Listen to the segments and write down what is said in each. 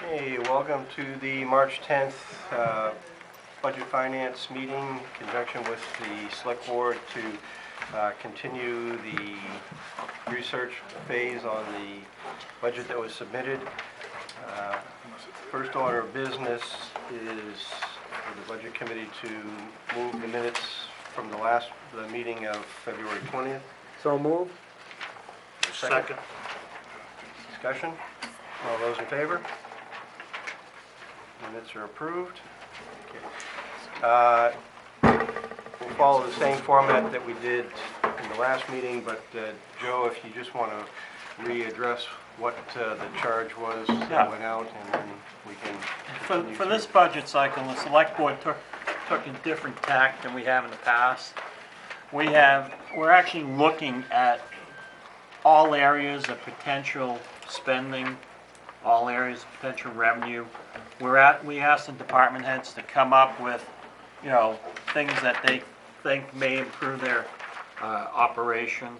Hey, welcome to the March 10th Budget Finance meeting in conjunction with the Select Board to continue the research phase on the budget that was submitted. First order of business is for the Budget Committee to move the minutes from the meeting of February 20th. So move. Second. Discussion? All those in favor? Minutes are approved. Okay. We'll follow the same format that we did in the last meeting, but Joe, if you just want to readdress what the charge was that went out, and then we can continue For this budget cycle, the Select Board took a different tack than we have in the past. We're actually looking at all areas of potential spending, all areas of potential revenue. We asked the department heads to come up with, things that they think may improve their operation.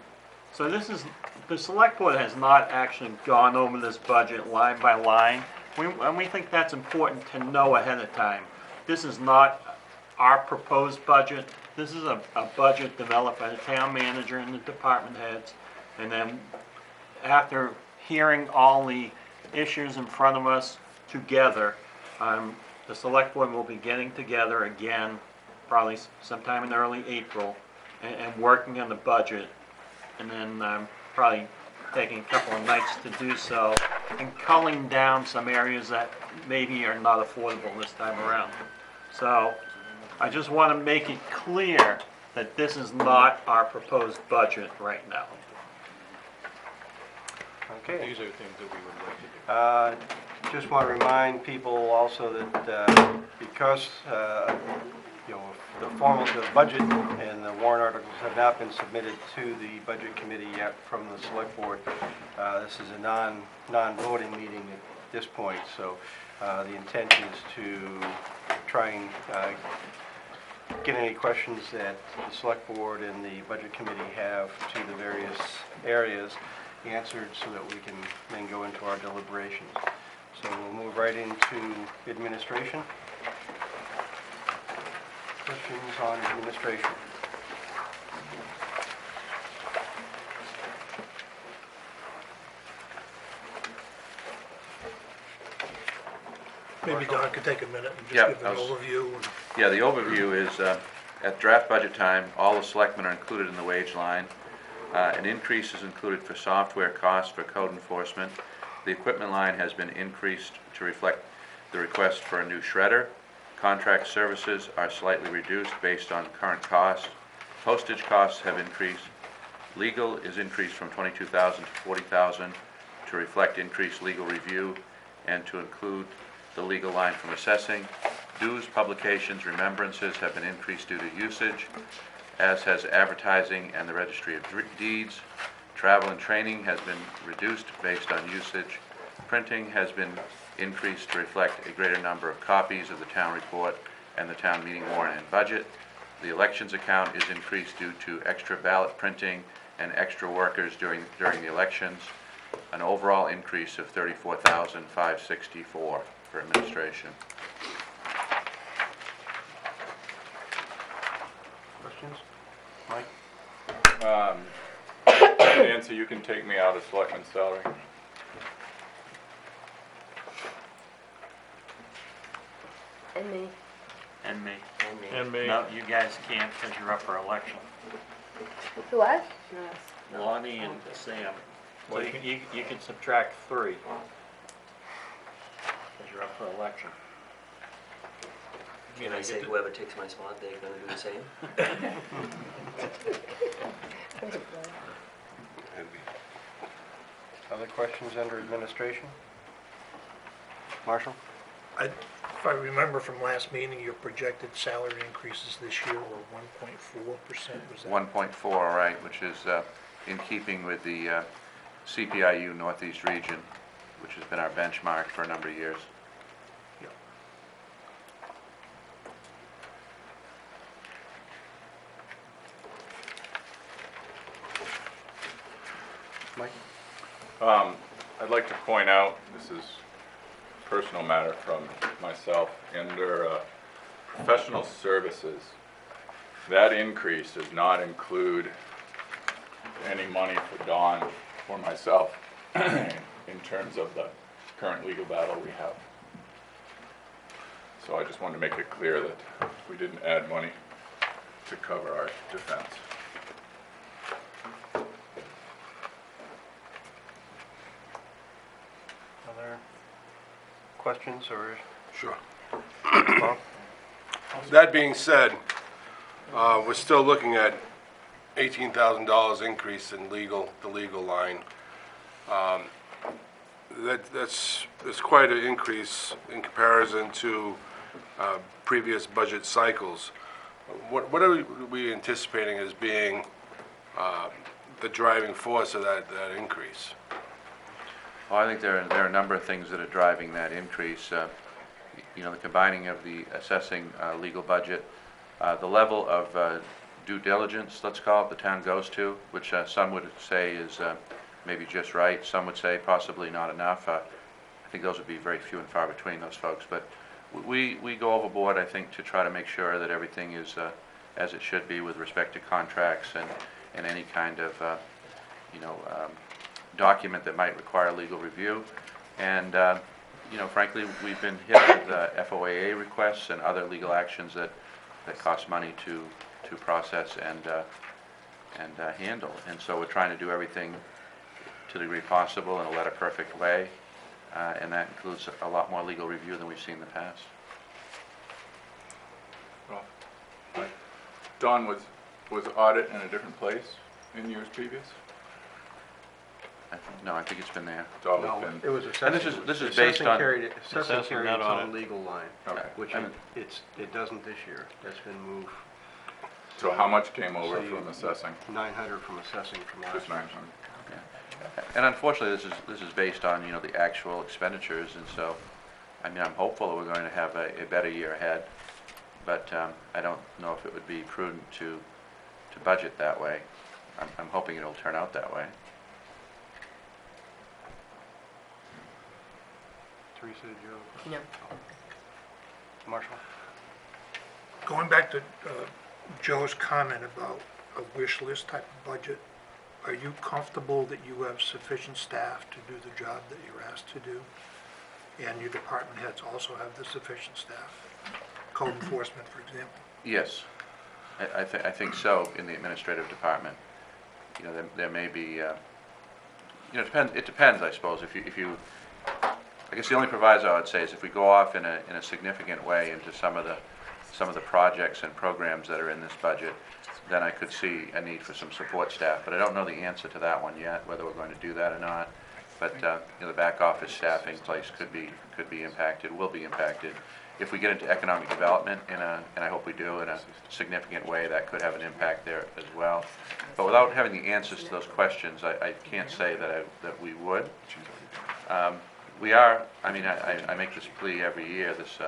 So the Select Board has not actually gone over this budget line by line. And we think that's important to know ahead of time. This is not our proposed budget. This is a budget developed by the town manager and the department heads. And then after hearing all the issues in front of us together, the Select Board will be getting together again, probably sometime in early April, and working on the budget, and then probably taking a couple of nights to do so, and culling down some areas that maybe are not affordable this time around. So I just want to make it clear that this is not our proposed budget right now. Okay. These are things that we would like to do. Just want to remind people also that because the budget and the warrant articles have not been submitted to the Budget Committee yet from the Select Board, this is a non-voting meeting at this point. So the intention is to try and get any questions that the Select Board and the Budget Committee have to the various areas answered, so that we can then go into our deliberations. So we'll move right into administration. Questions on administration? Maybe Don could take a minute and Yeah, just give an overview. Yeah, the overview is, at draft budget time, all the selectmen are included in the wage line. An increase is included for software costs for code enforcement. The equipment line has been increased to reflect the request for a new shredder. Contract services are slightly reduced based on current costs. Postage costs have increased. Legal is increased from $22,000 to $40,000 to reflect increased legal review and to include the legal line from assessing. Dues, publications, remembrances have been increased due to usage, as has advertising and the Registry of Deeds. Travel and training has been reduced based on usage. Printing has been increased to reflect a greater number of copies of the town report and the town meeting warrant and budget. The elections account is increased due to extra ballot printing and extra workers during the elections. An overall increase of $34,564 for administration. Questions? Mike? Nancy, you can take me out of selectman's salary. And me. And me. And me. No, you guys can't because you're up for election. Who was? Lonnie and Sam. So Well, you can subtract 3 because you're up for election. Can I say whoever takes my spot, they're gonna do the same? Other questions under administration? Marshall? If I remember from last meeting, your projected salary increases this year were 1.4%, was that? 1.4, right, which is in keeping with the CPIU Northeast region, which has been our benchmark for a number of years. Yeah. Mike? I'd like to point out, this is personal matter from myself. Under professional services, that increase does not include any money for Dawn or myself in terms of the current legal battle we have. So I just wanted to make it clear that we didn't add money to cover our defense. Other questions or? Sure. Bob? That being said, we're still looking at $18,000 increase in the legal line. That's quite an increase in comparison to previous budget cycles. What are we anticipating as being the driving force of that increase? Well, I think there are a number of things that are driving that increase. You know, the combining of the assessing legal budget, the level of due diligence, let's call it, the town goes to, which some would say is maybe just right, some would say possibly not enough. I think those would be very few and far between, those folks. But we go overboard, I think, to try to make sure that everything is as it should be with respect to contracts and any kind of, document that might require legal review. And, frankly, we've been hit with FOAA requests and other legal actions that cost money to process and handle. And so we're trying to do everything to the degree possible in a letter-perfect way, and that includes a lot more legal review than we've seen in the past. Well, Dawn, was audit in a different place in years previous? No, I think it's been there. It's always No, been. it was And assessing. this is based on- Assessing Assessing carried net its on own it. legal line, Okay. which I mean- it doesn't this year. That's been moved. So how much came over So you- from assessing? 900 from assessing from last Just year. 900. And unfortunately, this is based on, the actual expenditures, and so, I'm hopeful that we're going to have a better year ahead, but I don't know if it would be prudent to budget that way. I'm hoping it'll turn out that way. Teresa, did you? No. Marshall? Going back to Joe's comment about a wish list type of budget, are you comfortable that you have sufficient staff to do the job that you're asked to do? And your department heads also have the sufficient staff? Code enforcement, for example? Yes, I think so in the administrative department. There may be, it depends, I suppose. If you, I guess the only proviso I'd say is if we go off in a significant way into some of the projects and programs that are in this budget, then I could see a need for some support staff. But I don't know the answer to that one yet, whether we're going to do that or not. But the back office staffing place could be impacted, will be impacted. If we get into economic development and I hope we do in a significant way, that could have an impact there as well. But without having the answers to those questions, I can't say that we would. We are. I make this plea every year, this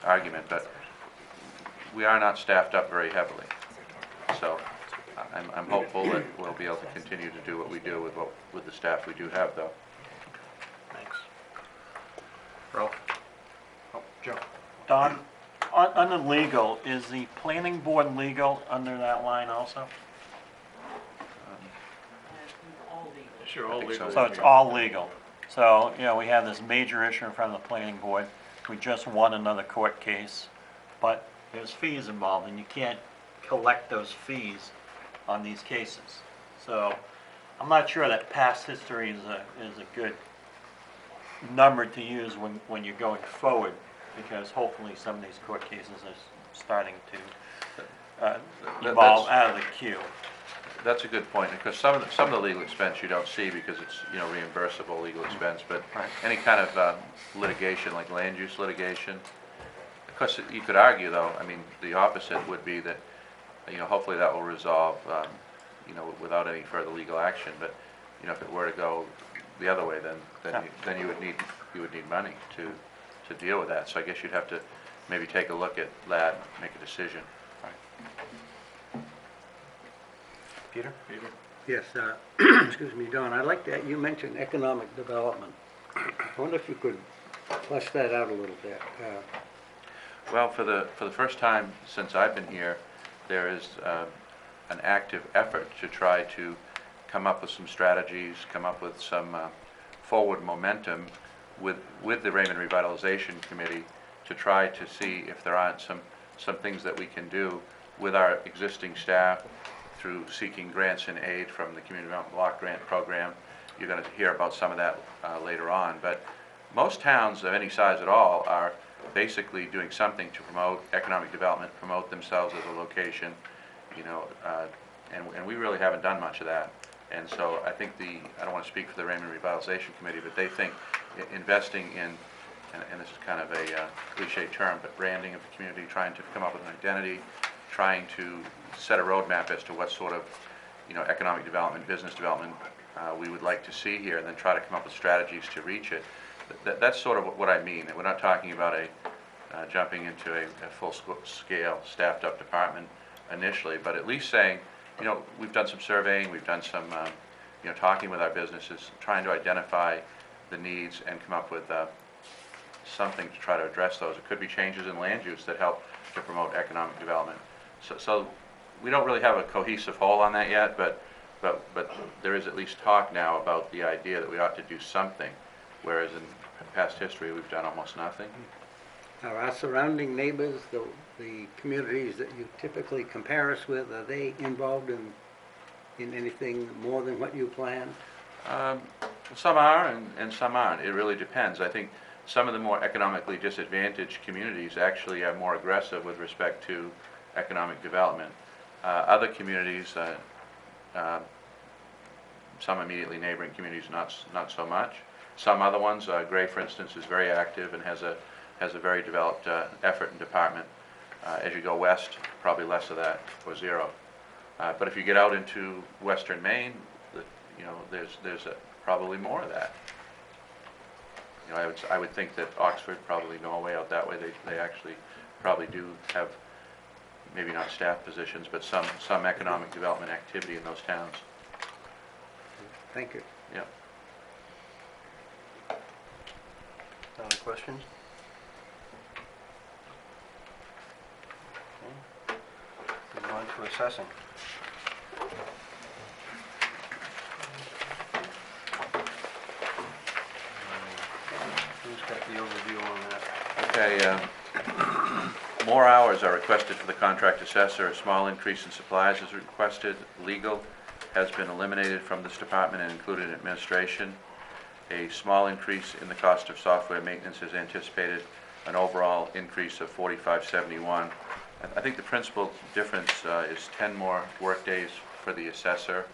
argument, but we are not staffed up very heavily. So I'm hopeful that we'll be able to continue to do what we do with the staff we do have, though. Thanks. Ralph? Oh, Joe? Don, under legal, is the planning board legal under that line also? Sure, all I think so. legal. So it's all legal. So, we have this major issue in front of the planning board. We just won another court case, but there's fees involved, and you can't collect those fees on these cases. So, I'm not sure that past history is a good number to use when you're going forward, because hopefully some of these court cases are starting to evolve out of the queue. That's a good point, because some of the legal expense you don't see because it's, reimbursable legal expense, but Right. any kind of litigation, like land use litigation, of course, you could argue, though, the opposite would be that, hopefully that will resolve, without any further legal action, but, if it were to go the other way, then you would need money to deal with that, so I guess you'd have to maybe take a look at that, make a decision. Peter? Yes, excuse me, Don, I'd like that, you mentioned economic development. I wonder if you could flesh that out a little bit. Well, for the first time since I've been here, there is an active effort to try to come up with some strategies, come up with some forward momentum with the Raymond Revitalization Committee to try to see if there aren't some things that we can do with our existing staff through seeking grants and aid from the Community Development Block Grant Program. You're going to hear about some of that later on. But most towns of any size at all are basically doing something to promote economic development, promote themselves as a location, you know, and we really haven't done much of that. And so I think I don't want to speak for the Raymond Revitalization Committee, but they think investing in, and this is kind of a cliche term, but branding of the community, trying to come up with an identity, trying to set a roadmap as to what sort of, you know, economic development, business development we would like to see here, and then try to come up with strategies to reach it. That's sort of what I mean. We're not talking about jumping into a full-scale, staffed-up department initially, but at least saying, you know, we've done some surveying, we've done some, you know, talking with our businesses, trying to identify the needs and come up with something to try to address those. It could be changes in land use that help to promote economic development. So we don't really have a cohesive whole on that yet, but there is at least talk now about the idea that we ought to do something, whereas in past history we've done almost nothing. Are our surrounding neighbors, the communities that you typically compare us with, are they involved in anything more than what you planned? Some are and some aren't. It really depends. I think some of the more economically disadvantaged communities actually are more aggressive with respect to economic development. Other communities, some immediately neighboring communities, not so much. Some other ones, Gray, for instance, is very active and has a very developed effort and department. As you go west, probably less of that, or zero. But if you get out into western Maine, you know, there's probably more of that. You know, I would think that Oxford, probably Norway, out that way, they actually probably do have maybe not staff positions, but some economic development activity in those towns. Thank you. Yeah. Other questions? Okay. Move on to assessing. Who's got the overview on that? Okay, more hours are requested for the contract assessor. A small increase in supplies is requested. Legal has been eliminated from this department and included in administration. A small increase in the cost of software maintenance is anticipated, an overall increase of $45.71. I think the principal difference is 10 more workdays for the assessor.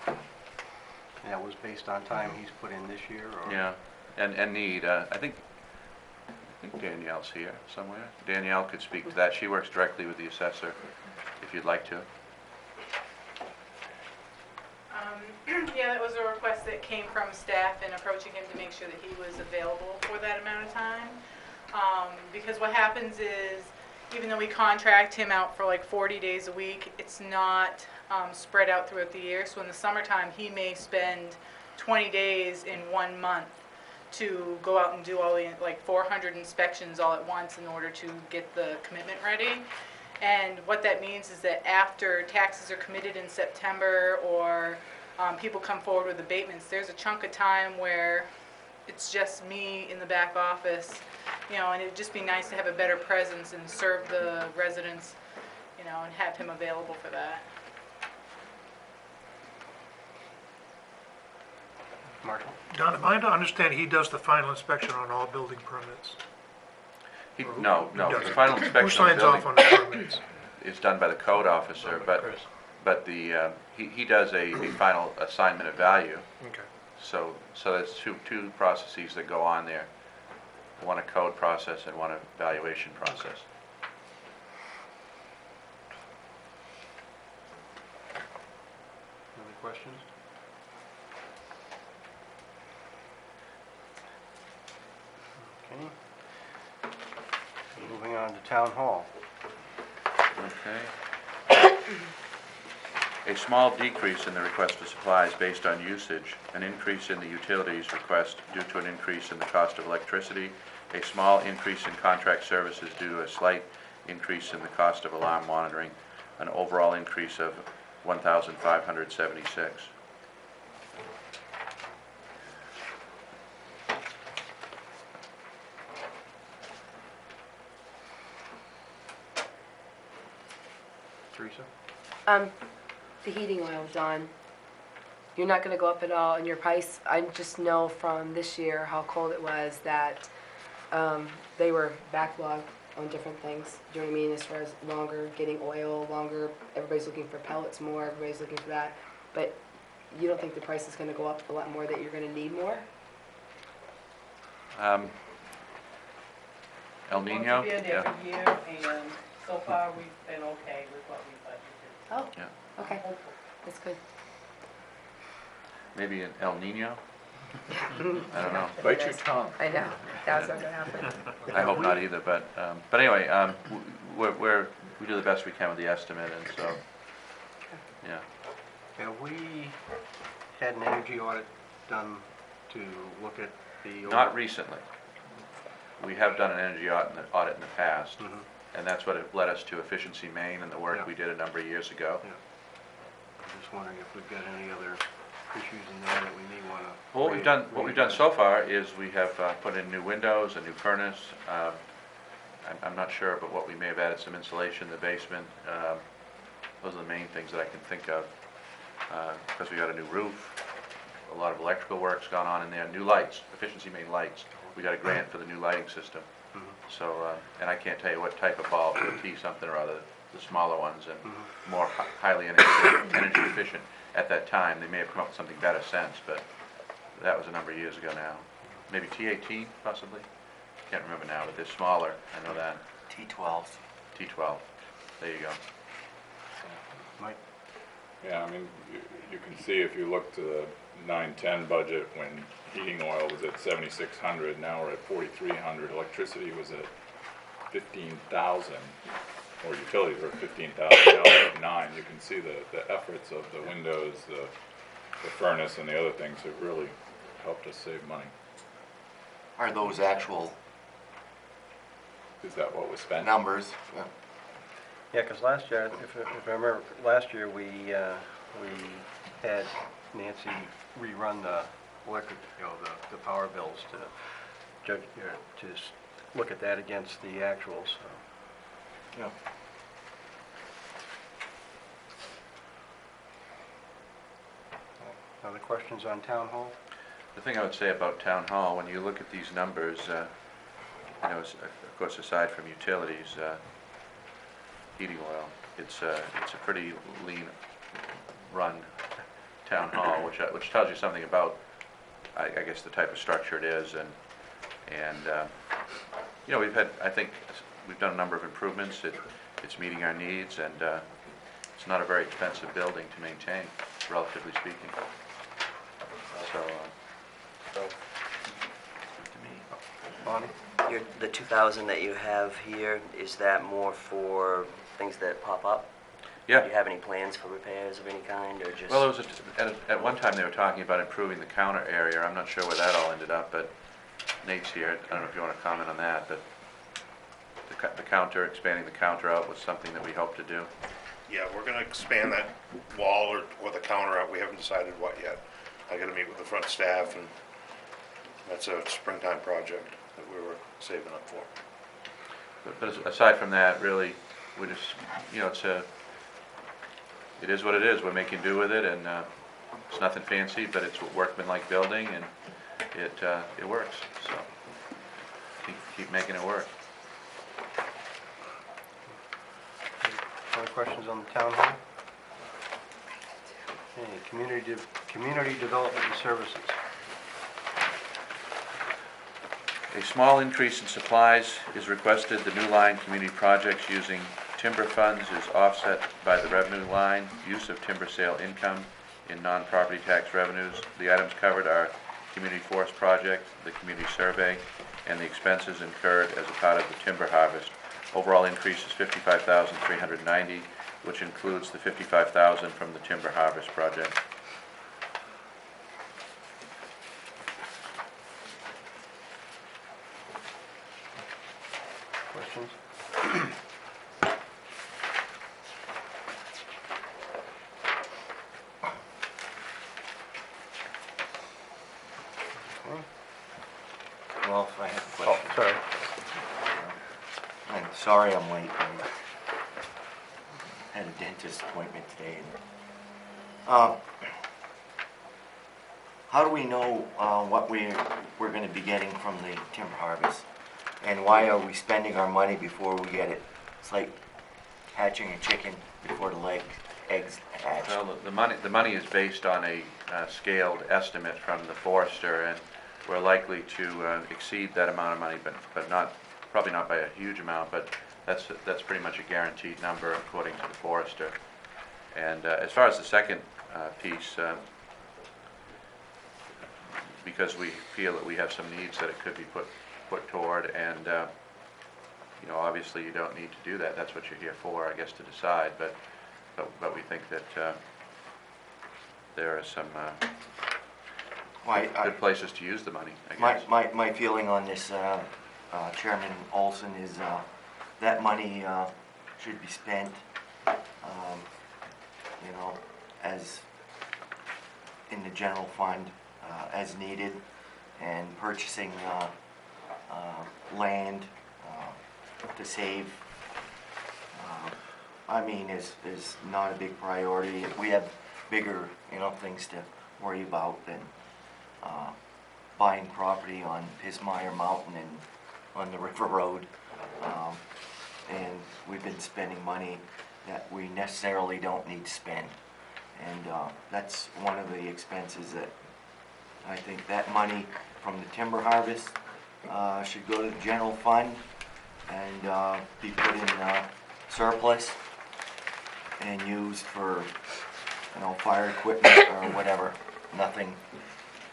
And that was based on time he's put in this year, or? Yeah, and need. I think Danielle's here somewhere. Danielle could speak to that. She works directly with the assessor, if you'd like to. Yeah, that was a request that came from staff and approaching him to make sure that he was available for that amount of time. Because what happens is, even though we contract him out for like 40 days a week, it's not spread out throughout the year. So in the summertime, he may spend 20 days in 1 month to go out and do all the, like 400 inspections all at once in order to get the commitment ready. And what that means is that after taxes are committed in September, or people come forward with abatements, there's a chunk of time where it's just me in the back office, you know, and it'd just be nice to have a better presence and serve the residents, you know, and have him available for that. Marshall? Don, am I to understand he does the final inspection on all building permits? No, Who the does it? final Who inspection of signs the off on building the permits? is done by the code officer, but he does a final assignment of value. Okay. So there's two processes that go on there. One a code process and one a valuation process. Other questions? Okay. Moving on to town hall. Okay. A small decrease in the request for supplies based on usage, an increase in the utilities request due to an increase in the cost of electricity, a small increase in contract services due to a slight increase in the cost of alarm monitoring, an overall increase of $1,576. Teresa? The heating oil, John, you're not gonna go up at all in your price. I just know from this year how cold it was that, they were backlogged on different things. Do you know what I mean? As far as longer getting oil, longer, everybody's looking for pellets more, everybody's looking for that. But you don't think the price is gonna go up a lot more, that you're gonna need more? El Nino? Once bid Yeah. every year, and so far we've been okay with what we budgeted. Oh, Yeah. okay, that's good. Maybe an El Nino? I don't know. Bite your tongue. I know, that was not gonna happen. I hope not either, but anyway, we do the best we can with the estimate, and so, yeah. Have we had an energy audit done to look at the? Not recently. We have done an energy audit in the past, Mhm. and that's what led us to Efficiency Maine and the work Yeah. we did a number of years ago. Yeah. I'm just wondering if we've got any other issues in there that we may want to. Well, what we've done so far is we have put in new windows, a new furnace. I'm not sure, but what we may have added some insulation in the basement. Those are the main things that I can think of. Because we got a new roof, a lot of electrical work's gone on in there, new lights, Efficiency Maine lights. We got a grant for the new lighting system. So, and I can't tell you what type of bulb, the T something or other, the smaller ones and more highly energy efficient. At that time, they may have come up with something better since, but that was a number of years ago now. Maybe T18 possibly? Can't remember now, but they're smaller, I know that. T12. T12, there you go. Mike? Yeah, I mean, you can see if you look to the 9-10 budget, when heating oil was at 7,600, now we're at 4,300. Electricity was at 15,000, or utilities were at 15,000, now we're at 9. You can see the efforts of the windows, the furnace, and the other things have really helped us save money. Are those actual Is that what was spent? numbers? Yeah, because last year, if I remember, last year we had Nancy rerun the electric, the power bills to judge, to look at that against the actuals, so. Yeah. Other questions on town hall? The thing I would say about Town Hall, when you look at these numbers, of course, aside from utilities, heating oil, it's a pretty lean run Town Hall, which tells you something about, I guess, the type of structure it is, and I think we've done a number of improvements. It's meeting our needs, and it's not a very expensive building to maintain, relatively speaking. So, to me. Bonnie? The 2,000 that you have here, is that more for things that pop up? Yeah. Do you have any plans for repairs of any kind, or just? Well, it was at one time they were talking about improving the counter area. I'm not sure where that all ended up, but Nate's here. I don't know if you want to comment on that, but the counter, expanding the counter out was something that we hope to do. Yeah, we're gonna expand that wall or the counter out. We haven't decided what yet. I gotta meet with the front staff, and that's a springtime project that we were saving up for. But aside from that, really, we just, it is what it is. We're making do with it, and it's nothing fancy, but it's a workmanlike building, and it works. So keep making it work. Other questions on the town hall? Okay, community development and services. A small increase in supplies is requested. The new line, community projects using timber funds, is offset by the revenue line, use of timber sale income in non-property tax revenues. The items covered are community forest project, the community survey, and the expenses incurred as a part of the timber harvest. Overall increase is $55,390. which includes the $55,000 from the timber harvest project. Questions? Well, I have a Oh, question. sorry. I'm sorry I'm late. I had a dentist appointment today. How do we know what we're going to be getting from the timber harvest? And why are we spending our money before we get it? It's like hatching a chicken before the eggs hatch. Well, the money is based on a scaled estimate from the forester, and we're likely to exceed that amount of money, but not, probably not by a huge amount, but that's pretty much a guaranteed number according to the forester. And as far as the second piece, because we feel that we have some needs that it could be put toward, and you know, obviously you don't need to do that. That's what you're here for, I guess, to decide. But we think that there are some good places to use the money, I guess. My feeling on this, Chairman Olson, is that money should be spent, you know, as in the general fund as needed, and purchasing land to save. I mean, is not a big priority. We have bigger, you know, things to worry about than buying property on Pismire Mountain and on the River Road. And we've been spending money that we necessarily don't need to spend. And that's one of the expenses that I think that money from the timber harvest should go to the general fund and be put in surplus and used for, you know, fire equipment or whatever. Nothing,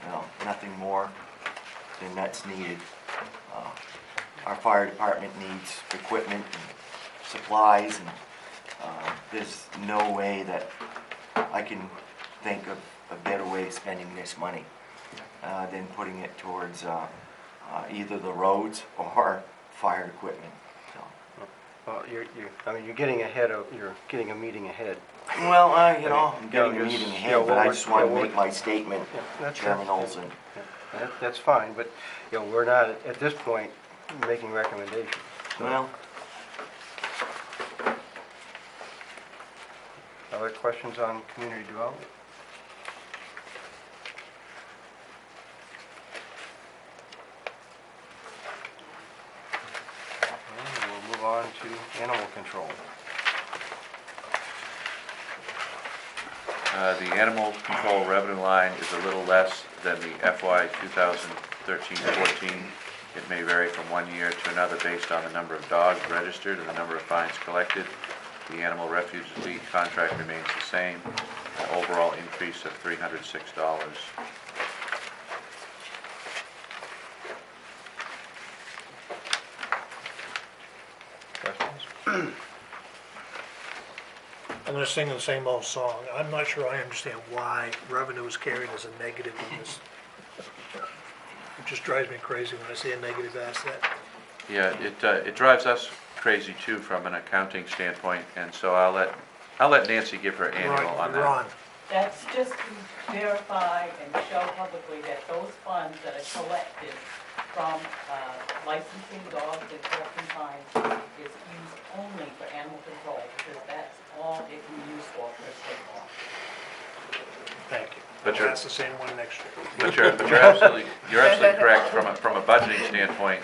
you know, nothing more than that's needed. Our fire department needs equipment and supplies, and there's no way that I can think of a better way of spending this money than putting it towards either the roads or fire equipment. So. Well, I mean, you're getting a meeting ahead. Well, you know, I'm getting a just, meeting you ahead, know, but I what just we're- want to yeah, make my statement, that's Chairman fair. Olson. That's fine, but, you know, we're not, at this point, making recommendations. So, Well, other questions on community development? Okay, we'll move on to animal control. The animal control revenue line is a little less than the FY 2013-14. It may vary from one year to another based on the number of dogs registered and the number of fines collected. The Animal Refuge League contract remains the same, an overall increase of $306. Questions? I'm gonna sing the same old song. I'm not sure I understand why revenue is carried as a negative in this. It just drives me crazy when I see a negative asset. Yeah, it drives us crazy too from an accounting standpoint, and so I'll let Nancy give her annual on that. Ron, That's just to verify and show publicly that those funds that are collected from licensing dogs and collecting fines is used only for animal control, because that's all it can be used for state law. thank you. But you're- That's the same one next year. But you're absolutely correct from a budgeting standpoint.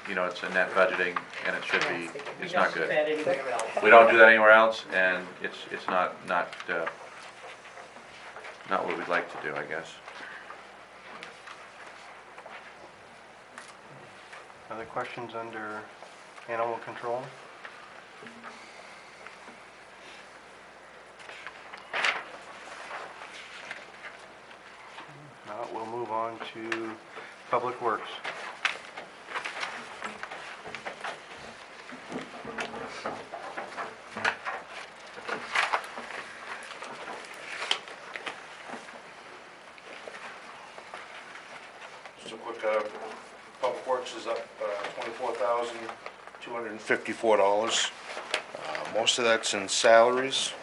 You know, it's a net budgeting, and it should be. It's not We don't do good. that anywhere else. We don't do that anywhere else, and it's not what we'd like to do, I guess. Other questions under animal control? Now we'll move on to Public Works. Works is up $24,254. Most of that's in salaries,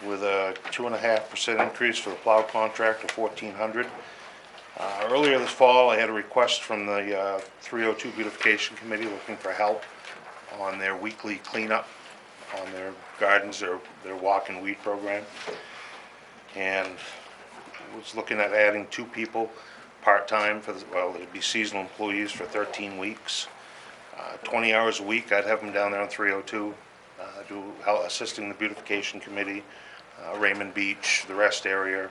with a 2.5% increase for the plow contract of $1,400. Earlier this fall, I had a request from the 302 Beautification Committee looking for help on their weekly cleanup on their gardens, their walk and weed program. And was looking at adding 2 people part-time for, well, it'd be seasonal employees for 13 weeks. 20 hours a week, I'd have them down there on 302, assisting the beautification committee, Raymond Beach, the rest area,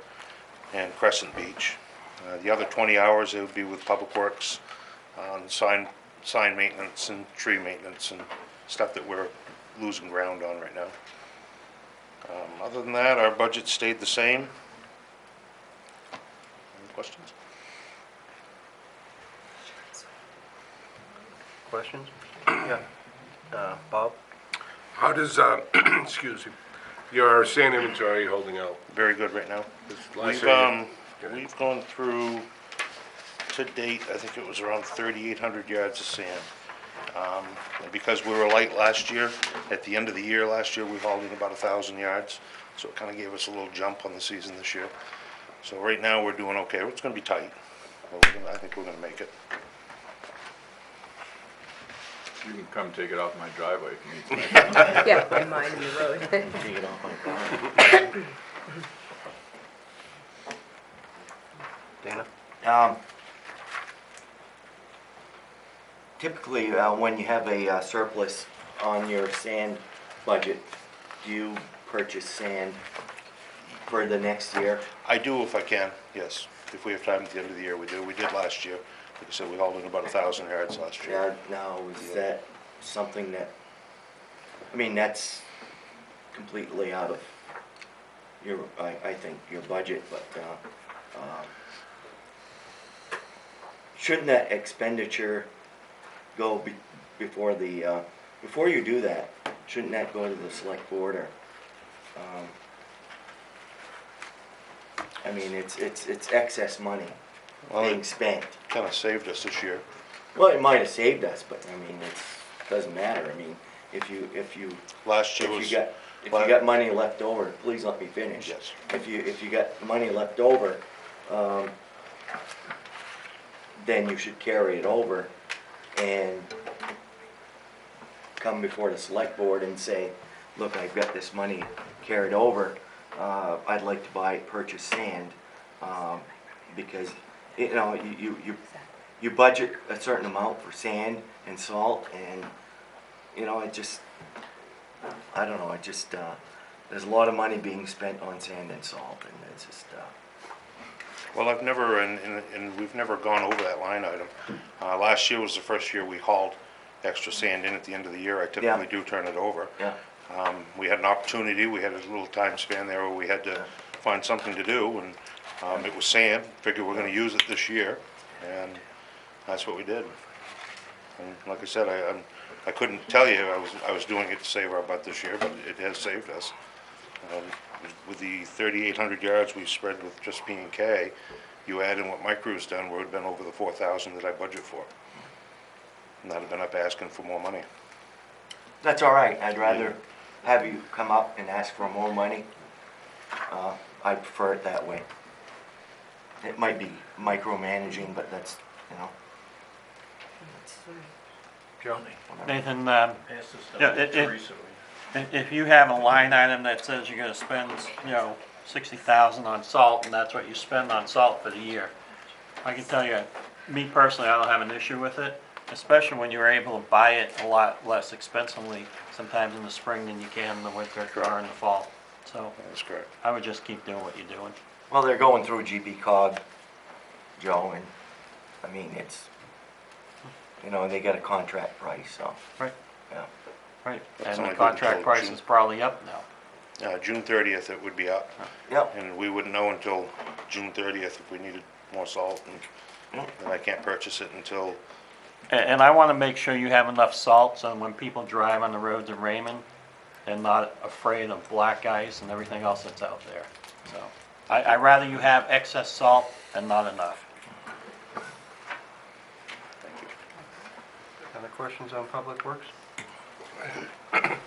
and Crescent Beach. The other 20 hours, it would be with Public Works, on sign maintenance and tree maintenance and stuff that we're losing ground on right now. Other than that, our budget stayed the same. Any questions? Questions? Yeah. Bob? How does, excuse me, your sand inventory holding out? Very good right now. We've gone through, to date, I think it was around 3,800 yards of sand. And because we were light last year, at the end of the year last year, we hauled in about 1,000 yards. So it kind of gave us a little jump on the season this year. So right now, we're doing okay. It's going to be tight, but I think we're going to make it. You can come take it off my driveway if you need to. Yeah, I mind the road. Take it off my car. Dana? Typically, when you have a surplus on your sand budget, do you purchase sand for the next year? I do if I can, yes. If we have time at the end of the year, we do. We did last year. Like I said, we hauled in about 1,000 yards last year. Now, is that something that, I mean, that's completely out of your, I think, your budget, but, shouldn't that expenditure go before the, before you do that, shouldn't that go to the select board or, I mean, it's excess money being spent. Kind of saved us this year. Well, it might have saved us, but I mean, doesn't matter. I mean, if you Last year was. if you got money left over, please let me finish. Yes. If you got money left over, then you should carry it over and come before the select board and say, look, I've got this money carried over. I'd like to purchase sand, because you know you budget a certain amount for sand and salt, and you know, I don't know, there's a lot of money being spent on sand and salt, and it's just. Well, I've never, and we've never gone over that line item. Last year was the first year we hauled extra sand in at the end of the year. I typically do turn it over. Yeah. We had an opportunity, we had a little time span there where we had to find something to do, and it was sand. Figured we're gonna use it this year, and that's what we did. And like I said, I couldn't tell you I was doing it to save our butt this year, but it has saved us. With the 3,800 yards we spread with just P&K, you add in what my crew's done, we would have been over the 4,000 that I budget for. And I'd have been up asking for more money. That's all right. I'd rather have you come up and ask for more money. I prefer it that way. It might be micromanaging, but that's, you know. Nathan, if you have a line item that says you're gonna spend, you know, 60,000 on salt, and that's what you spend on salt for the year, I can tell you, me personally, I don't have an issue with it, especially when you're able to buy it a lot less expensively sometimes in the spring than you can in the winter or in the fall. So That's correct. I would just keep doing what you're doing. Well, they're going through GP Cog, Joe, and I mean, it's, you know, they got a contract price, so. Right. Yeah. Right, That's and only the good contract until price June. is probably up now. June 30th it would be up. Yep. And we wouldn't know until June 30th if we needed more salt, and then I can't purchase it until, And I wanna make sure you have enough salt, so when people drive on the roads in Raymond, they're not afraid of black ice and everything else that's out there. So, I'd rather you have excess salt than not enough. Other questions on Public Works?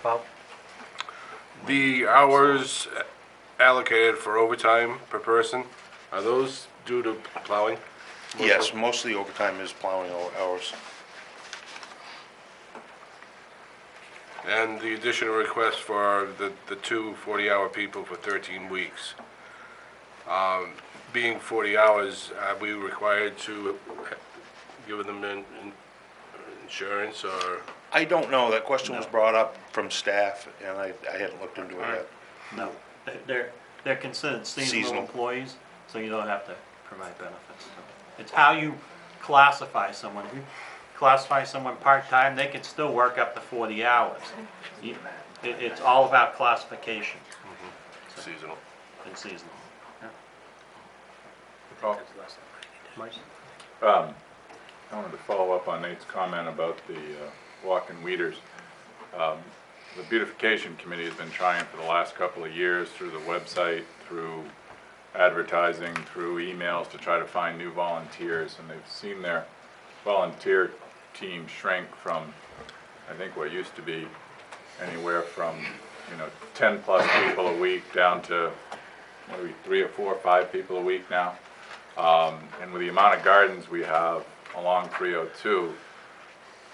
Bob? The hours allocated for overtime per person, are those due to plowing? Yes, mostly overtime is plowing hours. And the additional request for the two 40-hour people for 13 weeks. Being 40 hours, are we required to give them insurance or? I don't know, that question was brought up from staff, and I hadn't looked into it yet. No, they're considered seasonal Seasonal. employees, so you don't have to provide benefits. It's how you classify someone. If you classify someone part-time, they can still work up to 40 hours. It's all about classification Seasonal. and seasonal. Mike? I wanted to follow up on Nate's comment about the walk-in weeders. The beautification committee has been trying for the last couple of years through the website, through advertising, through emails to try to find new volunteers, and they've seen their volunteer team shrink from, I think what used to be anywhere from, 10 plus people a week down to, 3 or 4 or 5 people a week now. And with the amount of gardens we have along 302,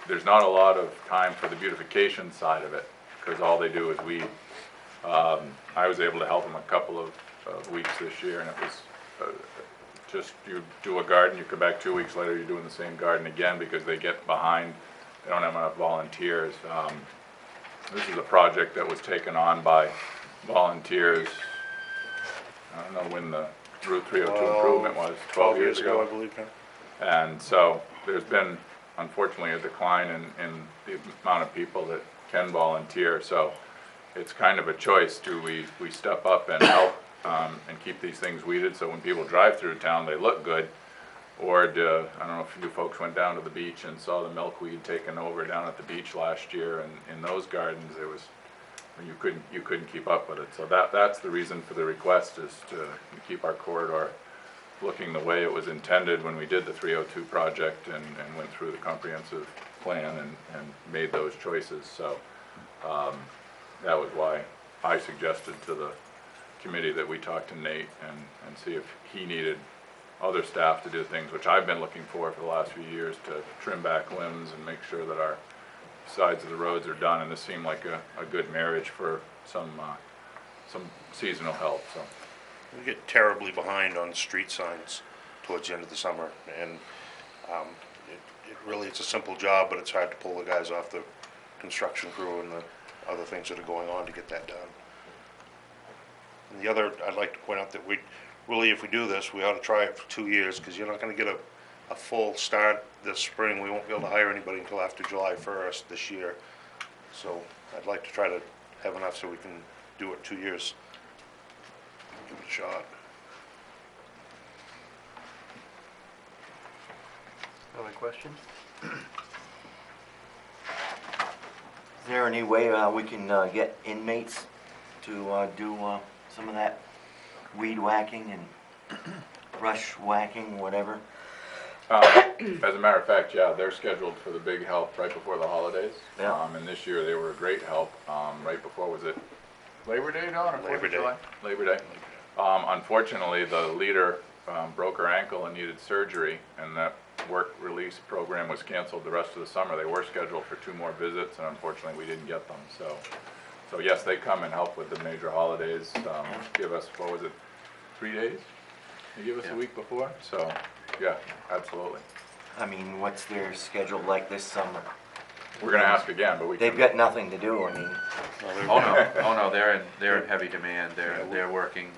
there's not a lot of time for the beautification side of it, because all they do is weed. I was able to help them a couple of weeks this year, and it was just, you do a garden, you come back 2 weeks later, you're doing the same garden again, because they get behind, they don't have enough volunteers. This is a project that was taken on by volunteers, I don't know when the Route 302 improvement was, 12 years ago. I believe, yeah. And so there's been, unfortunately, a decline in the amount of people that can volunteer. So it's kind of a choice. Do we step up and help and keep these things weeded so when people drive through town, they look good? Or do, I don't know if you folks went down to the beach and saw the milkweed taken over down at the beach last year, and in those gardens, it was, you couldn't keep up with it. So that's the reason for the request, is to keep our corridor looking the way it was intended when we did the 302 project and went through the comprehensive plan and made those choices. So that was why I suggested to the committee that we talk to Nate and see if he needed other staff to do things, which I've been looking for the last few years, to trim back limbs and make sure that our sides of the roads are done, and this seemed like a good marriage for some seasonal help. So We get terribly behind on street signs towards the end of the summer, and it's a simple job, but it's hard to pull the guys off the construction crew and the other things that are going on to get that done. And the other, I'd like to point out that if we do this, we ought to try it for 2 years, because you're not gonna get a full start this spring. We won't be able to hire anybody until after July 1st this year. So I'd like to try to have enough so we can do it 2 years. Give it a shot. Other questions? Is there any way we can get inmates to do some of that weed whacking and brush whacking, whatever? as a matter of fact, yeah, they're scheduled for the big help right before the holidays. Yeah. And this year they were a great help, right before, was it Labor Day, Don, or 4th Labor of Day. July? Labor Day. Unfortunately, the leader broke her ankle and needed surgery, and that work release program was canceled the rest of the summer. They were scheduled for 2 more visits, and unfortunately, we didn't get them. So yes, they come and help with the major holidays. Give us, what was it, 3 days? They give us a week before. So yeah, absolutely. I mean, what's their schedule like this summer? We're gonna ask again, but we They've can. got nothing to do, I mean. Oh no, they're in heavy demand. They're working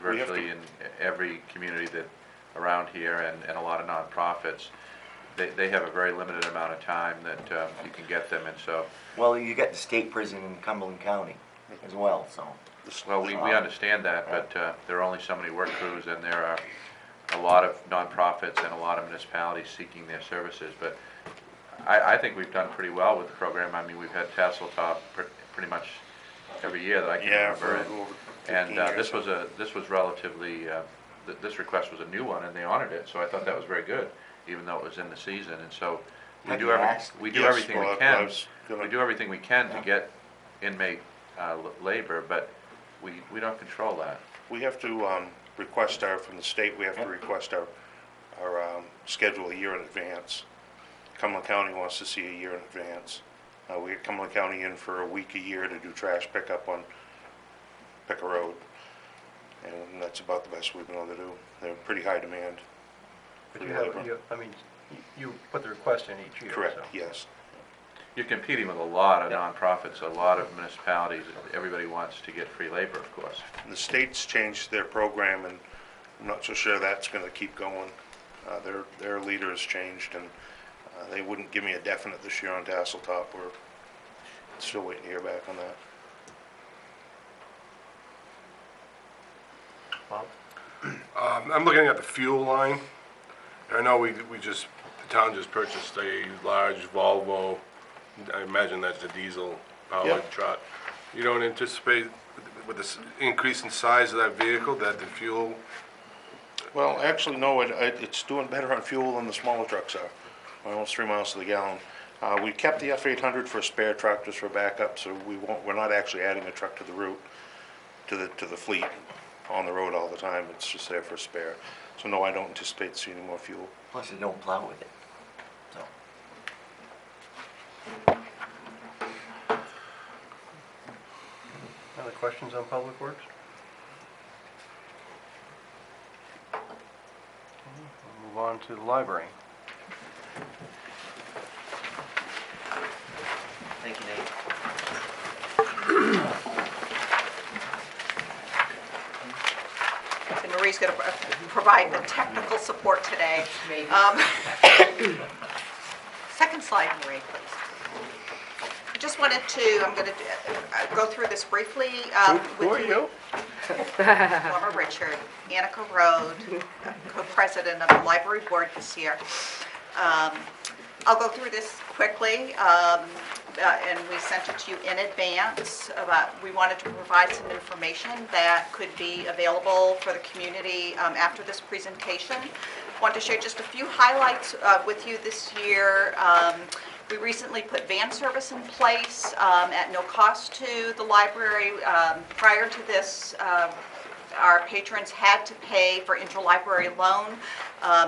virtually in every community that around here and a lot of nonprofits. They have a very limited amount of time that you can get them, and so. Well, you got the state prison in Cumberland County as well, so. Well, we understand that, but there are only so many work crews, and there are a lot of nonprofits and a lot of municipalities seeking their services. But I think we've done pretty well with the program. I mean, we've had Tassel Top pretty much every year that I can remember. over 15 years. This was relatively, this request was a new one, and they honored it. So I thought that was very good, even though it was in the season. And so Have you asked? We do Yes, everything we well, I can. was gonna- We do everything we can to get inmate labor, but we don't control that. We have to request from the state, we have to request our schedule a year in advance. Cumberland County wants to see a year in advance. We get Cumberland County in for a week a year to do trash pickup on Picker Road. And that's about the best we've been able to do. They're pretty high demand. But you put the request in each year. Correct, so. yes. You're competing with a lot of nonprofits, a lot of municipalities. Everybody wants to get free labor, of course. The state's changed their program, and I'm not so sure that's going to keep going. Their leaders changed, and they wouldn't give me a definite this year on Tasseltop. We're still waiting to hear back on that. Bob? I'm looking at the fuel line. I know the town just purchased a large Volvo. I imagine that's a diesel powered Yep. truck. You don't anticipate with this increase in size of that vehicle that the fuel, Well, actually, no, it's doing better on fuel than the smaller trucks are, almost 3 miles to the gallon. We kept the F-800 for a spare truck, just for backup, so we're not actually adding a truck to the route, to the fleet on the road all the time. It's just there for a spare. So no, I don't anticipate seeing any more fuel. Plus they don't plow with it, so. Other questions on Public Works? We'll move on to the library. Thank you, Nate. And Marie's going to provide the technical support today. Second slide, Marie, please. Just wanted to, I'm going to go through this briefly. Who are you? Former Richard, Annika Road, co-president of the library board this year. I'll go through this quickly, and we sent it to you in advance. We wanted to provide some information that could be available for the community after this presentation. Want to share just a few highlights with you this year. We recently put van service in place at no cost to the library. Prior to this, our patrons had to pay for interlibrary loan.